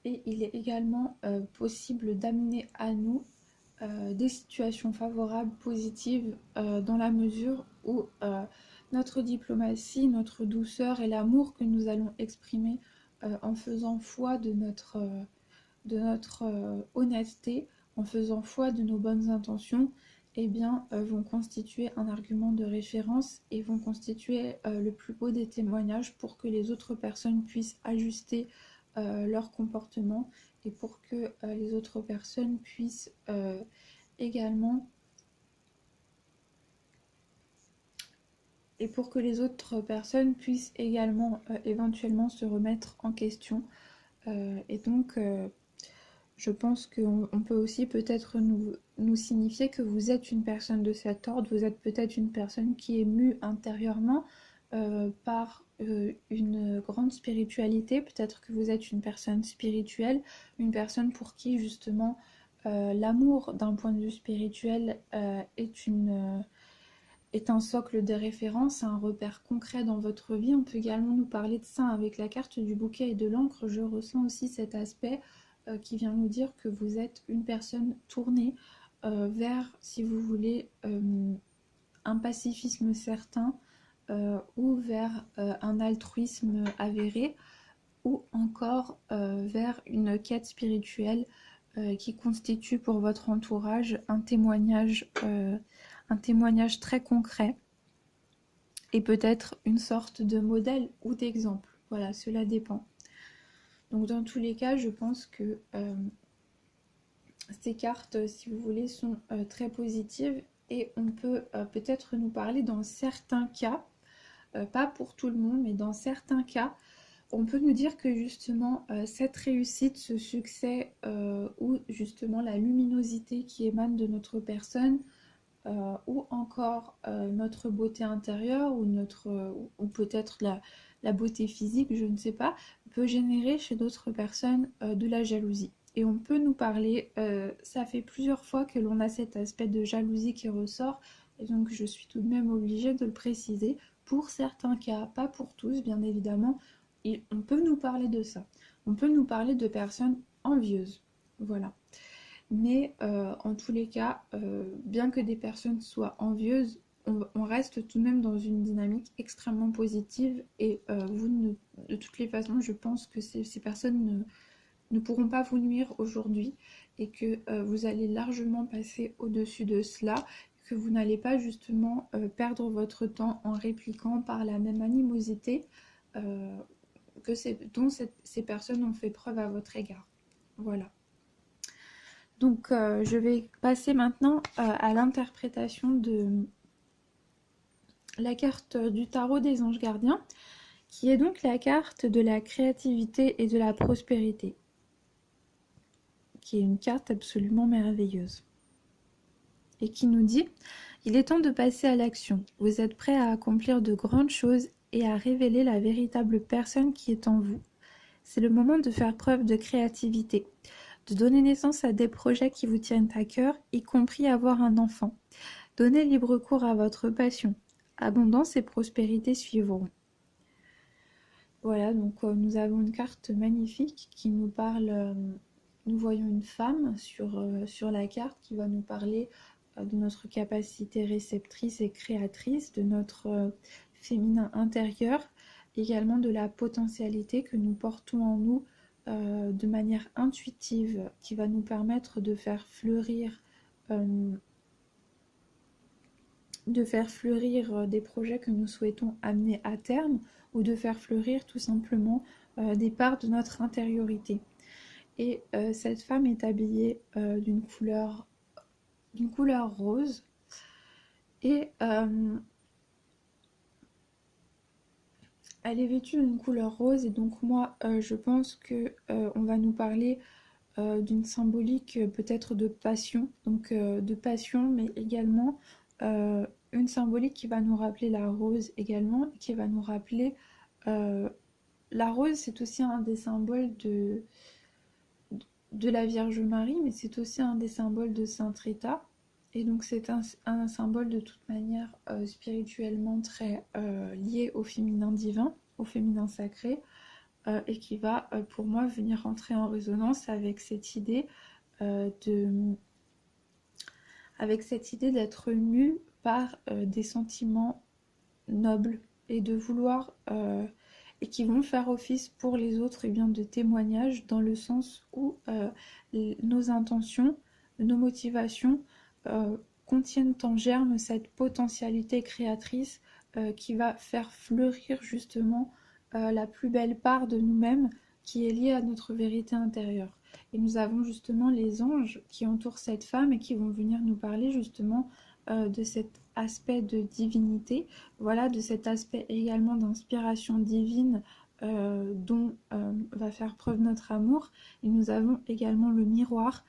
et il est également possible d'amener à nous des situations favorables, positives, dans la mesure où notre diplomatie, notre douceur et l'amour que nous allons exprimer en faisant foi de notre honnêteté, en faisant foi de nos bonnes intentions, eh bien, vont constituer un argument de référence et vont constituer le plus beau des témoignages pour que les autres personnes puissent ajuster leur comportement, et pour que les autres personnes puissent également éventuellement se remettre en question. Et donc je pense qu'on peut aussi peut-être nous signifier que vous êtes une personne de cet ordre, vous êtes peut-être une personne qui est mue intérieurement par une grande spiritualité, peut-être que vous êtes une personne spirituelle, une personne pour qui justement l'amour d'un point de vue spirituel est un socle de référence, un repère concret dans votre vie. On peut également nous parler de ça avec la carte du bouquet et de l'encre. Je ressens aussi cet aspect qui vient nous dire que vous êtes une personne tournée vers, si vous voulez, un pacifisme certain, ou vers un altruisme avéré, ou encore vers une quête spirituelle qui constitue pour votre entourage un témoignage très concret, et peut-être une sorte de modèle ou d'exemple. Voilà, cela dépend. Donc dans tous les cas, je pense que ces cartes, si vous voulez, sont très positives, et on peut peut-être nous parler dans certains cas, pas pour tout le monde, mais dans certains cas, on peut nous dire que justement cette réussite, ce succès, ou justement la luminosité qui émane de notre personne, ou encore notre beauté intérieure, ou peut-être la beauté physique, je ne sais pas, peut générer chez d'autres personnes de la jalousie. Et on peut nous parler, ça fait plusieurs fois que l'on a cet aspect de jalousie qui ressort, et donc je suis tout de même obligée de le préciser. Pour certains cas, pas pour tous bien évidemment, et on peut nous parler de ça. On peut nous parler de personnes envieuses, voilà. Mais en tous les cas, bien que des personnes soient envieuses, on reste tout de même dans une dynamique extrêmement positive et de toutes les façons, je pense que ces personnes ne pourront pas vous nuire aujourd'hui et que vous allez largement passer au-dessus de cela, que vous n'allez pas justement perdre votre temps en répliquant par la même animosité euh, dont ces personnes ont fait preuve à votre égard. Voilà. Donc je vais passer maintenant à l'interprétation de la carte du tarot des anges gardiens, qui est donc la carte de la créativité et de la prospérité, qui est une carte absolument merveilleuse, et qui nous dit « Il est temps de passer à l'action. Vous êtes prêts à accomplir de grandes choses et à révéler la véritable personne qui est en vous. C'est le moment de faire preuve de créativité, de donner naissance à des projets qui vous tiennent à cœur, y compris avoir un enfant. Donnez libre cours à votre passion. Abondance et prospérité suivront. » Voilà, donc nous avons une carte magnifique qui nous parle, nous voyons une femme sur la carte qui va nous parler de notre capacité réceptrice et créatrice, de notre féminin intérieur, également de la potentialité que nous portons en nous de manière intuitive, qui va nous permettre de faire fleurir des projets que nous souhaitons amener à terme, ou de faire fleurir tout simplement des parts de notre intériorité. Et cette femme est habillée d'une couleur rose, et elle est vêtue d'une couleur rose, et donc moi je pense que on va nous parler d'une symbolique peut-être de passion, donc de passion, mais également une symbolique qui va nous rappeler la rose également, qui va nous rappeler la rose, c'est aussi un des symboles de la Vierge Marie, mais c'est aussi un des symboles de Sainte Rita, et donc c'est un symbole de toute manière spirituellement très lié au féminin divin, au féminin sacré, et qui va pour moi venir entrer en résonance avec cette idée d'être mue par des sentiments nobles et de vouloir et qui vont faire office pour les autres et bien de témoignage, dans le sens où nos intentions, nos motivations contiennent en germe cette potentialité créatrice qui va faire fleurir justement la plus belle part de nous-mêmes, qui est liée à notre vérité intérieure. Et nous avons justement les anges qui entourent cette femme et qui vont venir nous parler justement de cet aspect de divinité, voilà, de cet aspect également d'inspiration divine dont va faire preuve notre amour. Et nous avons également le miroir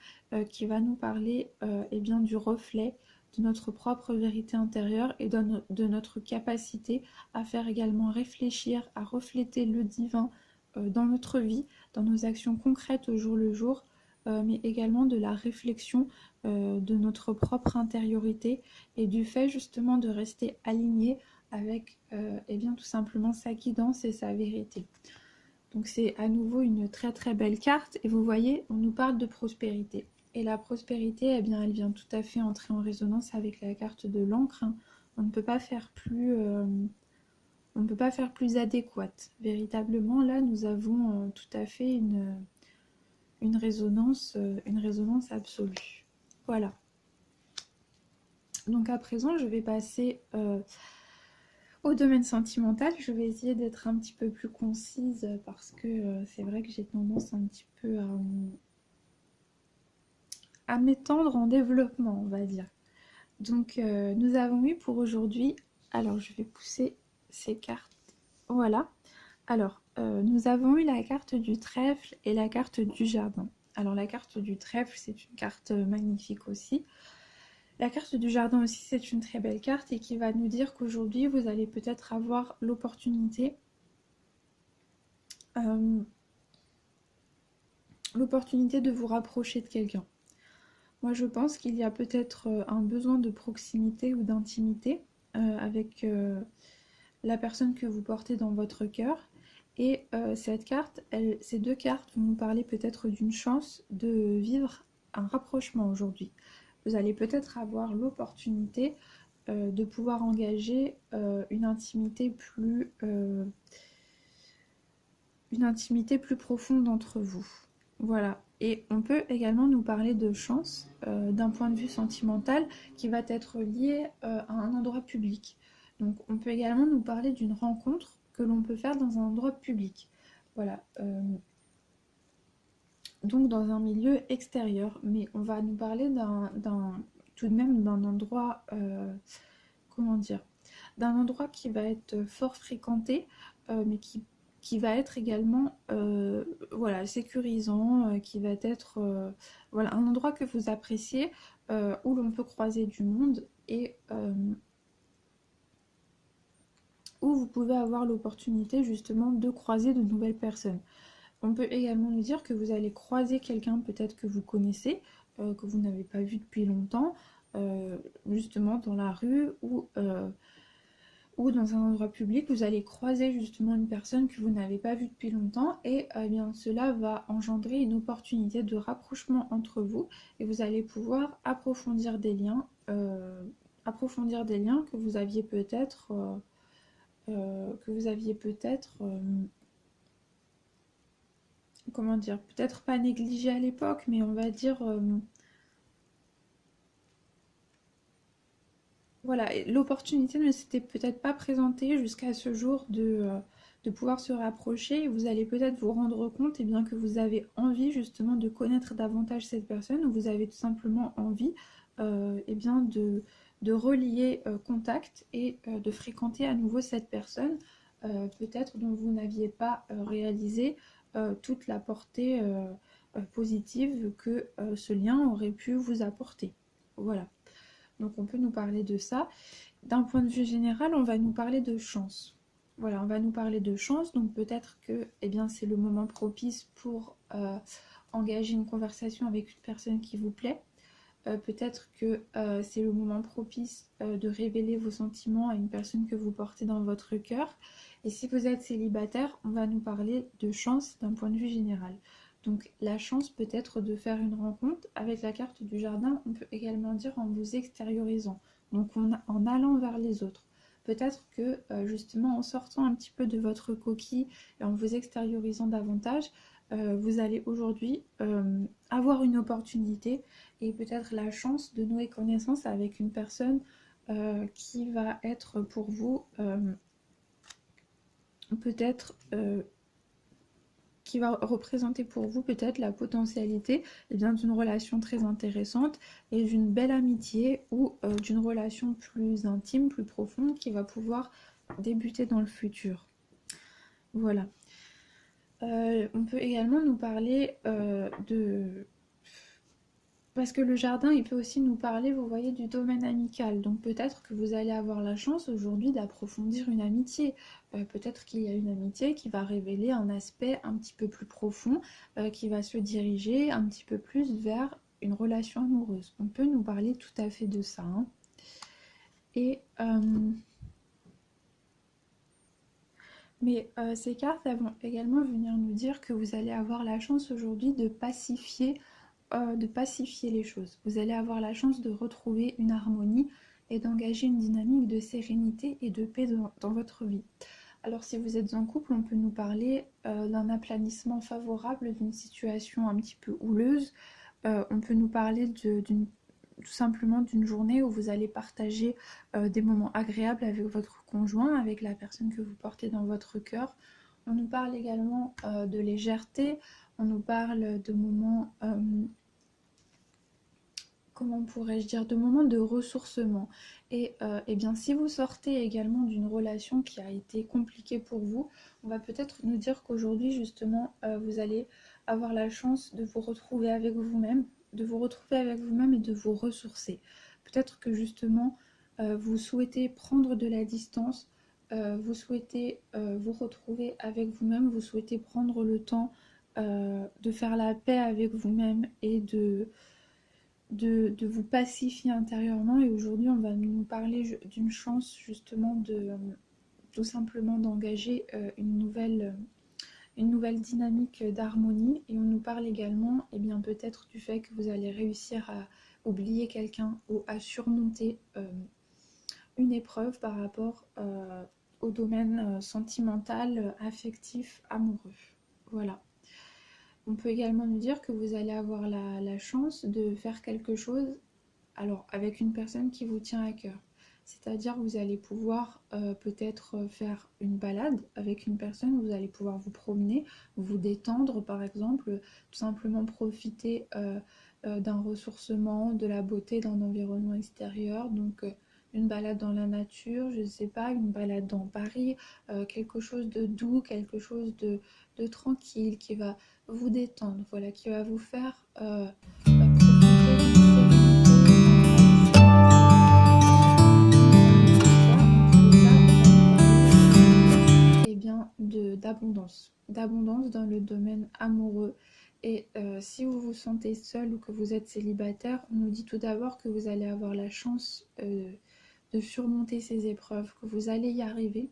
qui va nous parler eh bien, du reflet de notre propre vérité intérieure et de notre capacité à faire également réfléchir, à refléter le divin dans notre vie, dans nos actions concrètes au jour le jour, mais également de la réflexion de notre propre intériorité et du fait justement de rester aligné avec eh bien, tout simplement sa guidance et sa vérité. Donc c'est à nouveau une très très belle carte, et vous voyez, on nous parle de prospérité. Et la prospérité, eh bien, elle vient tout à fait entrer en résonance avec la carte de l'encre. On ne peut pas faire plus... on ne peut pas faire plus adéquate. Véritablement, là, nous avons tout à fait une résonance absolue. Voilà. Donc à présent, je vais passer au domaine sentimental. Je vais essayer d'être un petit peu plus concise parce que c'est vrai que j'ai tendance un petit peu à m'étendre en développement, on va dire. Donc nous avons eu pour aujourd'hui, alors je vais pousser ces cartes, voilà. Alors nous avons eu la carte du trèfle et la carte du jardin. Alors la carte du trèfle, c'est une carte magnifique aussi. La carte du jardin aussi, c'est une très belle carte et qui va nous dire qu'aujourd'hui vous allez peut-être avoir l'opportunité l'opportunité de vous rapprocher de quelqu'un. Moi, je pense qu'il y a peut-être un besoin de proximité ou d'intimité avec la personne que vous portez dans votre cœur. Et cette carte, ces deux cartes vont nous parler peut-être d'une chance de vivre un rapprochement aujourd'hui. Vous allez peut-être avoir l'opportunité de pouvoir engager une intimité plus profonde entre vous. Voilà. Et on peut également nous parler de chance d'un point de vue sentimental qui va être lié à un endroit public. Donc on peut également nous parler d'une rencontre que l'on peut faire dans un endroit public. Voilà. Donc dans un milieu extérieur. Mais on va nous parler tout de même d'un endroit, comment dire, d'un endroit qui va être fort fréquenté, mais qui va être également voilà, sécurisant, qui va être voilà, un endroit que vous appréciez, où l'on peut croiser du monde et où vous pouvez avoir l'opportunité justement de croiser de nouvelles personnes. On peut également nous dire que vous allez croiser quelqu'un peut-être que vous connaissez, que vous n'avez pas vu depuis longtemps, justement dans la rue ou dans un endroit public, vous allez croiser justement une personne que vous n'avez pas vue depuis longtemps et bien cela va engendrer une opportunité de rapprochement entre vous et vous allez pouvoir approfondir des liens que vous aviez peut-être comment dire, peut-être pas négligé à l'époque, mais on va dire voilà, l'opportunité ne s'était peut-être pas présentée jusqu'à ce jour de pouvoir se rapprocher et vous allez peut-être vous rendre compte bien, que vous avez envie justement de connaître davantage cette personne ou vous avez tout simplement envie bien, de relier contact et de fréquenter à nouveau cette personne, peut-être dont vous n'aviez pas réalisé toute la portée positive que ce lien aurait pu vous apporter. Voilà. Donc on peut nous parler de ça. D'un point de vue général, on va nous parler de chance. Voilà, on va nous parler de chance. Donc peut-être que c'est le moment propice pour engager une conversation avec une personne qui vous plaît. Peut-être que c'est le moment propice de révéler vos sentiments à une personne que vous portez dans votre cœur. Et si vous êtes célibataire, on va nous parler de chance d'un point de vue général. Donc la chance peut être de faire une rencontre. Avec la carte du jardin, on peut également dire en vous extériorisant, donc en allant vers les autres. Peut-être que justement en sortant un petit peu de votre coquille et en vous extériorisant davantage, vous allez aujourd'hui avoir une opportunité et peut-être la chance de nouer connaissance avec une personne qui va être pour vous peut-être qui va représenter pour vous peut-être la potentialité d'une relation très intéressante et d'une belle amitié ou d'une relation plus intime, plus profonde qui va pouvoir débuter dans le futur. Voilà. On peut également nous parler de... Parce que le jardin, il peut aussi nous parler, vous voyez, du domaine amical. Donc peut-être que vous allez avoir la chance aujourd'hui d'approfondir une amitié. Peut-être qu'il y a une amitié qui va révéler un aspect un petit peu plus profond, qui va se diriger un petit peu plus vers une relation amoureuse. On peut nous parler tout à fait de ça. Hein. Et... Mais ces cartes elles vont également venir nous dire que vous allez avoir la chance aujourd'hui de pacifier les choses. Vous allez avoir la chance de retrouver une harmonie et d'engager une dynamique de sérénité et de paix dans votre vie. Alors si vous êtes en couple, on peut nous parler d'un aplanissement favorable d'une situation un petit peu houleuse. On peut nous parler tout simplement d'une journée où vous allez partager des moments agréables avec votre conjoint, avec la personne que vous portez dans votre cœur. On nous parle également de légèreté, on nous parle de moments, comment pourrais-je dire, de moments de ressourcement. Et bien si vous sortez également d'une relation qui a été compliquée pour vous, on va peut-être nous dire qu'aujourd'hui justement vous allez avoir la chance de vous retrouver avec vous-même, et de vous ressourcer. Peut-être que justement vous souhaitez prendre de la distance vous souhaitez vous retrouver avec vous-même, vous souhaitez prendre le temps de faire la paix avec vous-même et de vous pacifier intérieurement. Et aujourd'hui, on va nous parler d'une chance justement de tout simplement d'engager une nouvelle dynamique d'harmonie. Et on nous parle également, et bien peut-être du fait que vous allez réussir à oublier quelqu'un ou à surmonter une épreuve par rapport au domaine sentimental, affectif, amoureux. Voilà. On peut également nous dire que vous allez avoir la chance de faire quelque chose, alors avec une personne qui vous tient à cœur. C'est-à-dire vous allez pouvoir peut-être faire une balade avec une personne, vous allez pouvoir vous promener, vous détendre par exemple, tout simplement profiter d'un ressourcement, de la beauté d'un environnement extérieur. Donc une balade dans la nature, je ne sais pas, une balade dans Paris, quelque chose de doux, quelque chose de tranquille qui va vous détendre, voilà, qui va vous faire profiter d'une sérénité, et bien d'abondance dans le domaine amoureux. Et si vous vous sentez seul ou que vous êtes célibataire, on nous dit tout d'abord que vous allez avoir la chance de surmonter ces épreuves, que vous allez y arriver.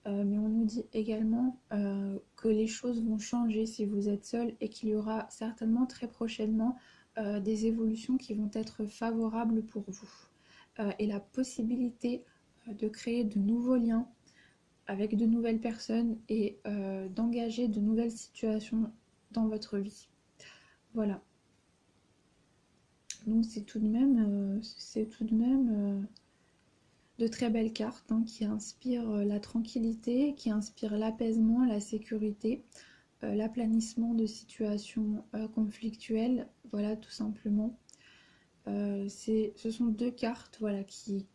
Mais on nous dit également que les choses vont changer si vous êtes seul et qu'il y aura certainement très prochainement des évolutions qui vont être favorables pour vous. Et la possibilité de créer de nouveaux liens avec de nouvelles personnes et d'engager de nouvelles situations dans votre vie. Voilà. Donc c'est tout de même de très belles cartes hein, qui inspirent la tranquillité, qui inspirent l'apaisement, la sécurité, l'aplanissement de situations conflictuelles, voilà tout simplement. Ce sont deux cartes voilà, qui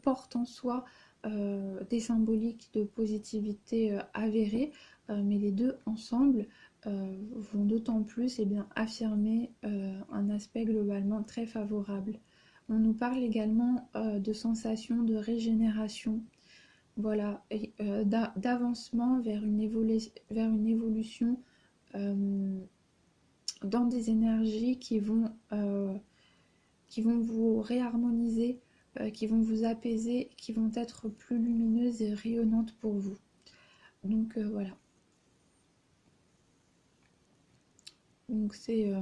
portent en soi des symboliques de positivité avérée, mais les deux ensemble vont d'autant plus affirmer un aspect globalement très favorable. On nous parle également de sensations de régénération, voilà, et d'avancement vers une évolution dans des énergies qui vont vous réharmoniser, qui vont vous apaiser, qui vont être plus lumineuses et rayonnantes pour vous. Donc voilà. Donc c'est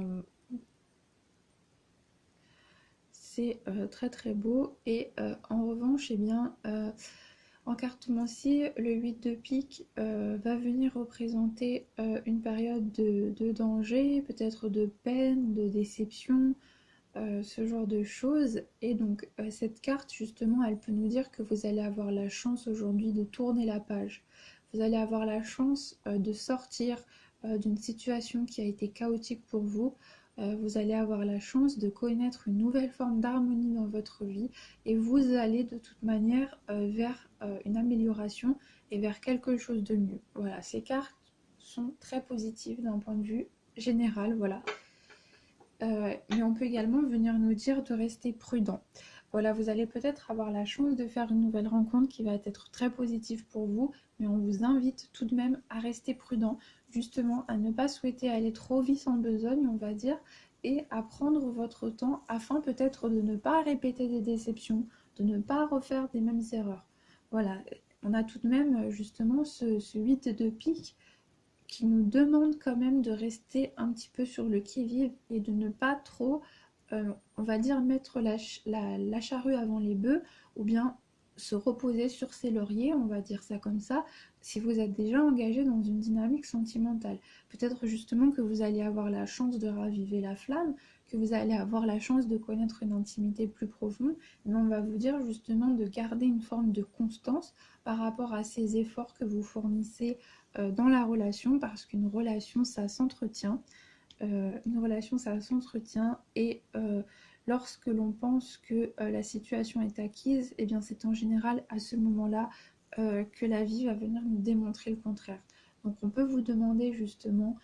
très très beau. Et en revanche, en cartomancie, le 8 de pique va venir représenter une période de danger, peut-être de peine, de déception, ce genre de choses. Et donc cette carte justement elle peut nous dire que vous allez avoir la chance aujourd'hui de tourner la page, vous allez avoir la chance de sortir d'une situation qui a été chaotique pour vous, vous allez avoir la chance de connaître une nouvelle forme d'harmonie dans votre vie et vous allez de toute manière vers une amélioration et vers quelque chose de mieux. Voilà, ces cartes sont très positives d'un point de vue général, voilà. Mais on peut également venir nous dire de rester prudent. Voilà, vous allez peut-être avoir la chance de faire une nouvelle rencontre qui va être très positive pour vous, mais on vous invite tout de même à rester prudent, justement à ne pas souhaiter aller trop vite en besogne, on va dire, et à prendre votre temps afin peut-être de ne pas répéter des déceptions, de ne pas refaire des mêmes erreurs. Voilà, on a tout de même justement ce 8 de pique qui nous demande quand même de rester un petit peu sur le qui-vive et de ne pas trop, on va dire, mettre la charrue avant les bœufs, ou bien se reposer sur ses lauriers, on va dire ça comme ça, si vous êtes déjà engagé dans une dynamique sentimentale. Peut-être justement que vous allez avoir la chance de raviver la flamme, que vous allez avoir la chance de connaître une intimité plus profonde, mais on va vous dire justement de garder une forme de constance par rapport à ces efforts que vous fournissez dans la relation, parce qu'une relation ça s'entretient, et lorsque l'on pense que la situation est acquise, et bien c'est en général à ce moment-là que la vie va venir nous démontrer le contraire. Donc on peut vous demander justement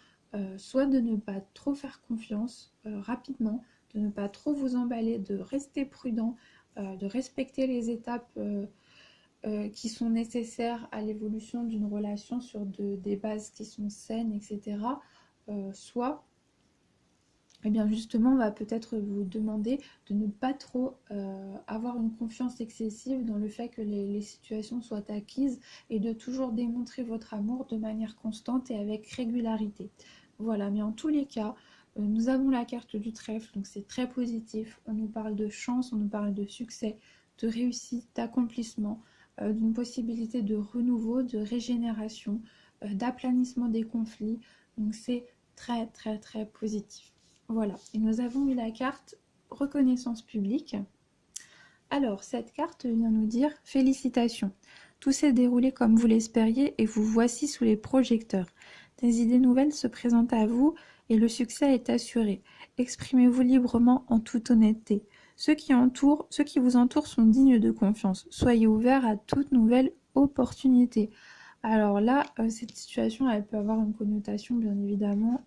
soit de ne pas trop faire confiance rapidement, de ne pas trop vous emballer, de rester prudent, de respecter les étapes qui sont nécessaires à l'évolution d'une relation sur des bases qui sont saines, etc. Soit eh bien justement, on va peut-être vous demander de ne pas trop avoir une confiance excessive dans le fait que les situations soient acquises et de toujours démontrer votre amour de manière constante et avec régularité. Voilà, mais en tous les cas, nous avons la carte du trèfle, donc c'est très positif. On nous parle de chance, on nous parle de succès, de réussite, d'accomplissement, d'une possibilité de renouveau, de régénération, d'aplanissement des conflits. Donc c'est très très très positif. Voilà, et nous avons eu la carte reconnaissance publique. Alors, cette carte vient nous dire félicitations. Tout s'est déroulé comme vous l'espériez et vous voici sous les projecteurs. Des idées nouvelles se présentent à vous et le succès est assuré. Exprimez-vous librement en toute honnêteté. Ceux qui vous entourent sont dignes de confiance. Soyez ouverts à toute nouvelle opportunité. Alors là, cette situation, elle peut avoir une connotation bien évidemment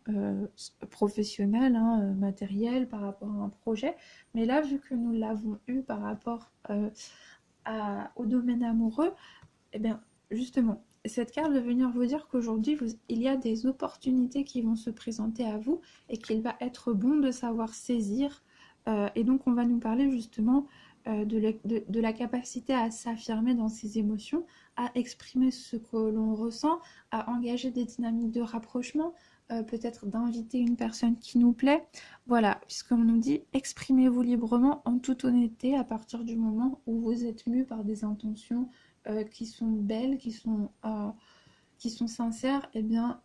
professionnelle, hein, matérielle par rapport à un projet. Mais là, vu que nous l'avons eu par rapport au domaine amoureux, eh bien justement, cette carte veut venir vous dire qu'aujourd'hui, il y a des opportunités qui vont se présenter à vous et qu'il va être bon de savoir saisir. Et donc, on va nous parler justement de la capacité à s'affirmer dans ses émotions, à exprimer ce que l'on ressent, à engager des dynamiques de rapprochement, peut-être d'inviter une personne qui nous plaît. Voilà, puisqu'on nous dit exprimez-vous librement en toute honnêteté à partir du moment où vous êtes mu par des intentions qui sont belles, qui sont sincères, et eh bien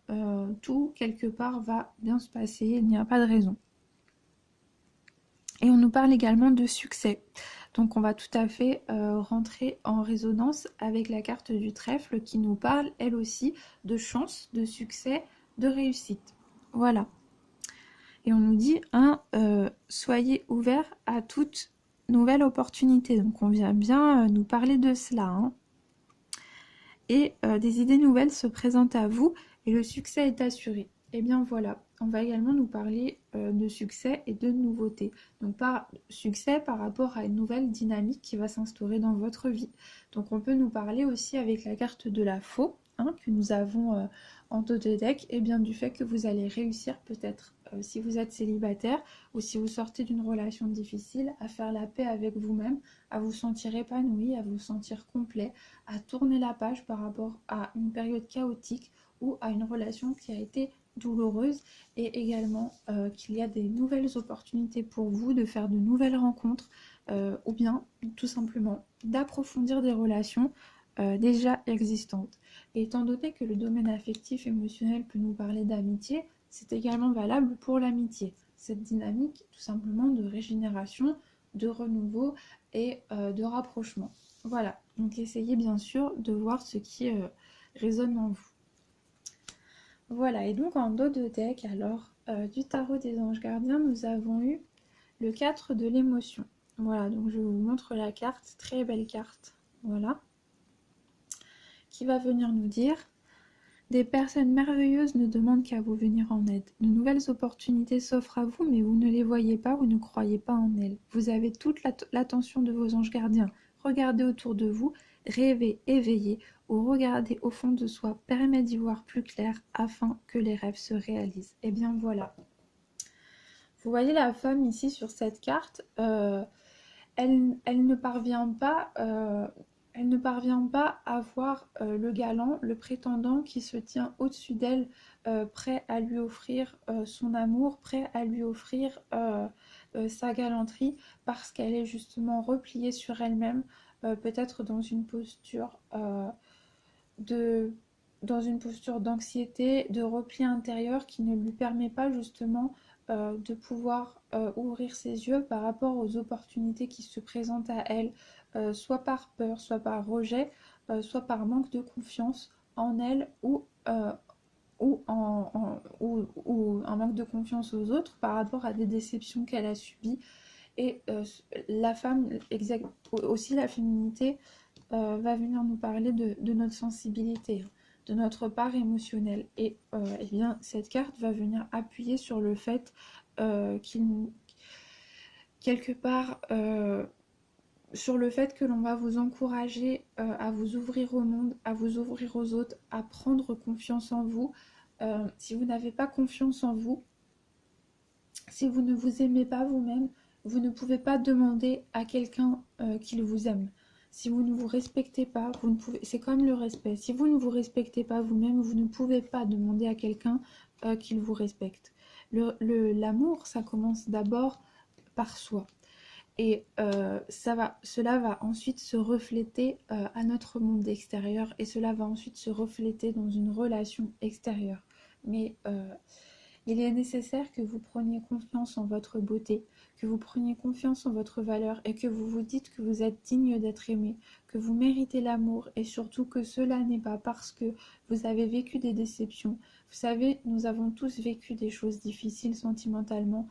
tout quelque part va bien se passer, il n'y a pas de raison. Et on nous parle également de succès. Donc on va tout à fait rentrer en résonance avec la carte du trèfle qui nous parle elle aussi de chance, de succès, de réussite. Voilà. Et on nous dit, soyez ouverts à toute nouvelle opportunité. Donc on vient bien nous parler de cela. Hein. Et des idées nouvelles se présentent à vous et le succès est assuré. Et bien voilà, on va également nous parler de succès et de nouveautés. Donc par succès par rapport à une nouvelle dynamique qui va s'instaurer dans votre vie. Donc on peut nous parler aussi avec la carte de la faux, hein, que nous avons en dos de deck, et bien du fait que vous allez réussir peut-être si vous êtes célibataire ou si vous sortez d'une relation difficile à faire la paix avec vous-même, à vous sentir épanoui, à vous sentir complet, à tourner la page par rapport à une période chaotique ou à une relation qui a été douloureuse et également qu'il y a des nouvelles opportunités pour vous de faire de nouvelles rencontres ou bien tout simplement d'approfondir des relations déjà existantes. Et étant donné que le domaine affectif émotionnel peut nous parler d'amitié, c'est également valable pour l'amitié. Cette dynamique tout simplement de régénération, de renouveau et de rapprochement. Voilà, donc essayez bien sûr de voir ce qui résonne en vous. Voilà, et donc en dos de deck, alors, du tarot des anges gardiens, nous avons eu le 4 de l'émotion. Voilà, donc je vous montre la carte, très belle carte, voilà, qui va venir nous dire « Des personnes merveilleuses ne demandent qu'à vous venir en aide. De nouvelles opportunités s'offrent à vous, mais vous ne les voyez pas ou ne croyez pas en elles. Vous avez toute l'attention de vos anges gardiens. Regardez autour de vous, rêvez, éveillez, ou regardez au fond de soi, permet d'y voir plus clair afin que les rêves se réalisent. » Et bien voilà. Vous voyez la femme ici sur cette carte, elle ne parvient pas... elle ne parvient pas à voir le galant, le prétendant qui se tient au-dessus d'elle, prêt à lui offrir son amour, prêt à lui offrir sa galanterie, parce qu'elle est justement repliée sur elle-même, peut-être dans une posture d'anxiété, de repli intérieur qui ne lui permet pas justement de pouvoir ouvrir ses yeux par rapport aux opportunités qui se présentent à elle, soit par peur, soit par rejet, soit par manque de confiance en elle ou un manque de confiance aux autres par rapport à des déceptions qu'elle a subies. Et la femme, aussi la féminité, va venir nous parler de notre sensibilité, de notre part émotionnelle. Et eh bien, cette carte va venir appuyer sur le fait quelque part, sur le fait que l'on va vous encourager à vous ouvrir au monde, à vous ouvrir aux autres, à prendre confiance en vous. Si vous n'avez pas confiance en vous, si vous ne vous aimez pas vous-même, vous ne pouvez pas demander à quelqu'un qu'il vous aime. Si vous ne vous respectez pas, vous ne pouvez. C'est comme le respect. Si vous ne vous respectez pas vous-même, vous ne pouvez pas demander à quelqu'un qu'il vous respecte. L'amour, ça commence d'abord par soi. Et cela va ensuite se refléter à notre monde extérieur et cela va ensuite se refléter dans une relation extérieure. Mais il est nécessaire que vous preniez confiance en votre beauté, que vous preniez confiance en votre valeur et que vous vous dites que vous êtes digne d'être aimé, que vous méritez l'amour et surtout que cela n'est pas parce que vous avez vécu des déceptions. Vous savez, nous avons tous vécu des choses difficiles sentimentalement.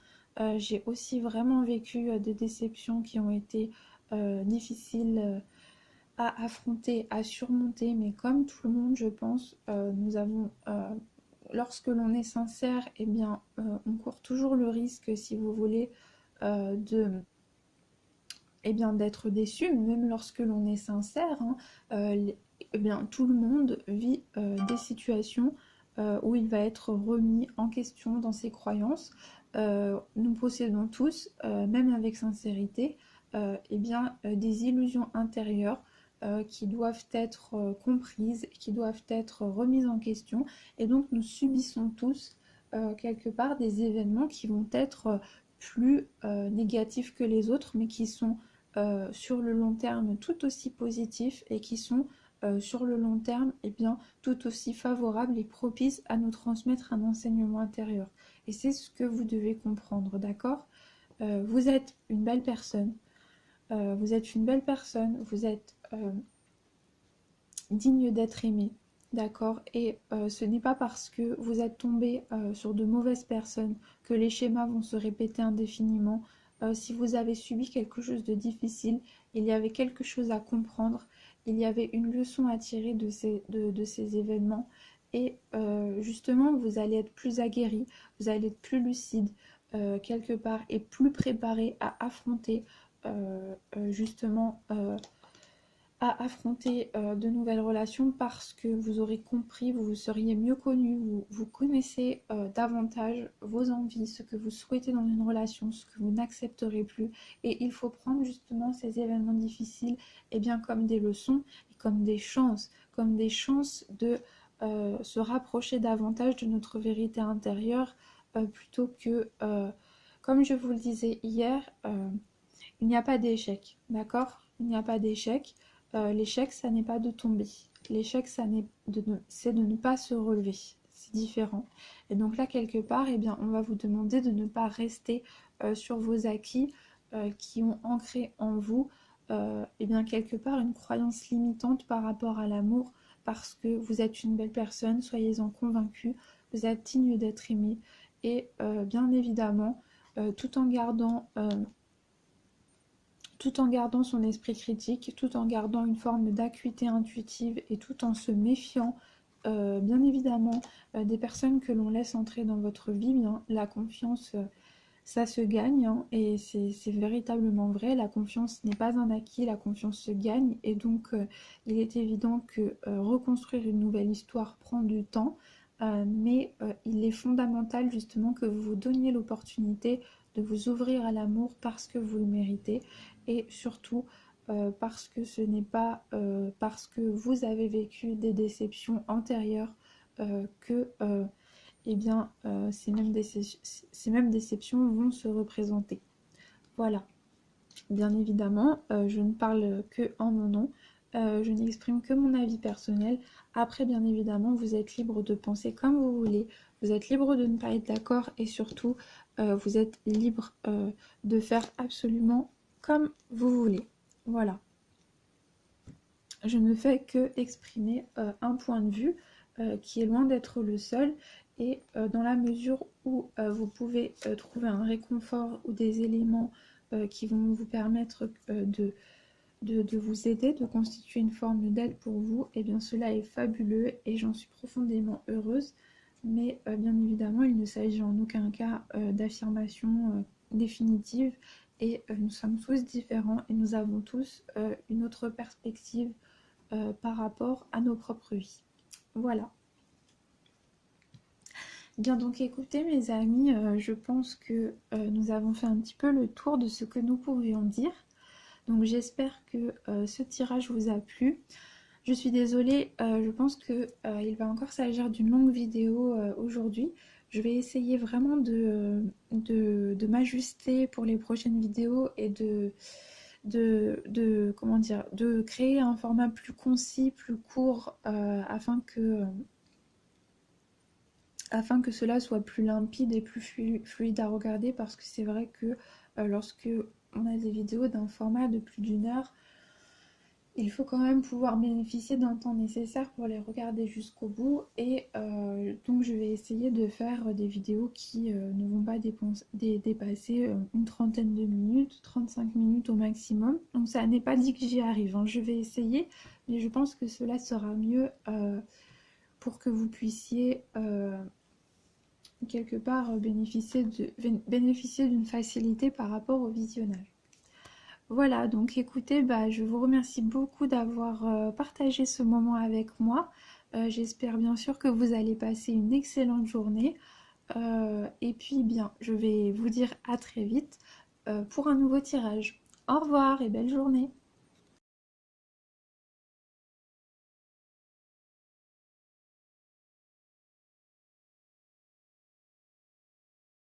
J'ai aussi vraiment vécu des déceptions qui ont été difficiles à affronter, à surmonter, mais comme tout le monde, je pense, nous avons lorsque l'on est sincère, eh bien, on court toujours le risque, si vous voulez, de, eh bien, d'être déçu, même lorsque l'on est sincère, hein, eh bien, tout le monde vit des situations où il va être remis en question dans ses croyances. Nous possédons tous, même avec sincérité, eh bien, des illusions intérieures qui doivent être comprises, qui doivent être remises en question. Et donc nous subissons tous quelque part des événements qui vont être plus négatifs que les autres, mais qui sont sur le long terme tout aussi positifs et qui sont sur le long terme eh bien, tout aussi favorables et propices à nous transmettre un enseignement intérieur. Et c'est ce que vous devez comprendre, d'accord? Vous êtes une belle personne, vous êtes une belle personne, vous êtes digne d'être aimé, d'accord? Et ce n'est pas parce que vous êtes tombé sur de mauvaises personnes que les schémas vont se répéter indéfiniment. Si vous avez subi quelque chose de difficile, il y avait quelque chose à comprendre, il y avait une leçon à tirer de ces événements. Et justement, vous allez être plus aguerri, vous allez être plus lucide quelque part et plus préparé à affronter justement à affronter de nouvelles relations parce que vous aurez compris, vous vous seriez mieux connu, vous connaissez davantage vos envies, ce que vous souhaitez dans une relation, ce que vous n'accepterez plus. Et il faut prendre justement ces événements difficiles eh bien, comme des leçons et comme des chances de se rapprocher davantage de notre vérité intérieure plutôt que, comme je vous le disais hier, il n'y a pas d'échec, d'accord? Il n'y a pas d'échec. L'échec, ça n'est pas de tomber. L'échec, c'est de ne pas se relever. C'est différent. Et donc là, quelque part, eh bien, on va vous demander de ne pas rester sur vos acquis qui ont ancré en vous, eh bien, quelque part, une croyance limitante par rapport à l'amour, parce que vous êtes une belle personne, soyez-en convaincus, vous êtes digne d'être aimé. Et bien évidemment, tout en gardant son esprit critique, tout en gardant une forme d'acuité intuitive et tout en se méfiant, bien évidemment, des personnes que l'on laisse entrer dans votre vie, bien, la confiance, ça se gagne, hein, et c'est véritablement vrai, la confiance n'est pas un acquis, la confiance se gagne, et donc il est évident que reconstruire une nouvelle histoire prend du temps, mais il est fondamental justement que vous vous donniez l'opportunité de vous ouvrir à l'amour parce que vous le méritez et surtout parce que ce n'est pas parce que vous avez vécu des déceptions antérieures que eh bien, ces mêmes déceptions vont se représenter. Voilà. Bien évidemment, je ne parle que en mon nom. Je n'exprime que mon avis personnel. Après, bien évidemment, vous êtes libre de penser comme vous voulez. Vous êtes libre de ne pas être d'accord et surtout, vous êtes libre de faire absolument comme vous voulez. Voilà. Je ne fais que exprimer un point de vue qui est loin d'être le seul et dans la mesure où vous pouvez trouver un réconfort ou des éléments qui vont vous permettre de vous aider, de constituer une forme d'aide pour vous, et bien cela est fabuleux et j'en suis profondément heureuse. Mais bien évidemment, il ne s'agit en aucun cas d'affirmation définitive et nous sommes tous différents et nous avons tous une autre perspective par rapport à nos propres vies. Voilà. Bien, donc écoutez mes amis, je pense que nous avons fait un petit peu le tour de ce que nous pouvions dire. Donc j'espère que ce tirage vous a plu. Je suis désolée, je pense que il va encore s'agir d'une longue vidéo aujourd'hui. Je vais essayer vraiment de m'ajuster pour les prochaines vidéos et comment dire, de créer un format plus concis, plus court, afin que cela soit plus limpide et plus fluide à regarder, parce que c'est vrai que lorsque on a des vidéos d'un format de plus d'une heure, il faut quand même pouvoir bénéficier d'un temps nécessaire pour les regarder jusqu'au bout, et donc je vais essayer de faire des vidéos qui ne vont pas dépasser une trentaine de minutes, 35 minutes au maximum. Donc ça n'est pas dit que j'y arrive, hein. Je vais essayer, mais je pense que cela sera mieux pour que vous puissiez quelque part bénéficier d'une facilité par rapport au visionnage. Voilà, donc écoutez, je vous remercie beaucoup d'avoir partagé ce moment avec moi. J'espère bien sûr que vous allez passer une excellente journée. Et puis bien, je vais vous dire à très vite pour un nouveau tirage. Au revoir et belle journée.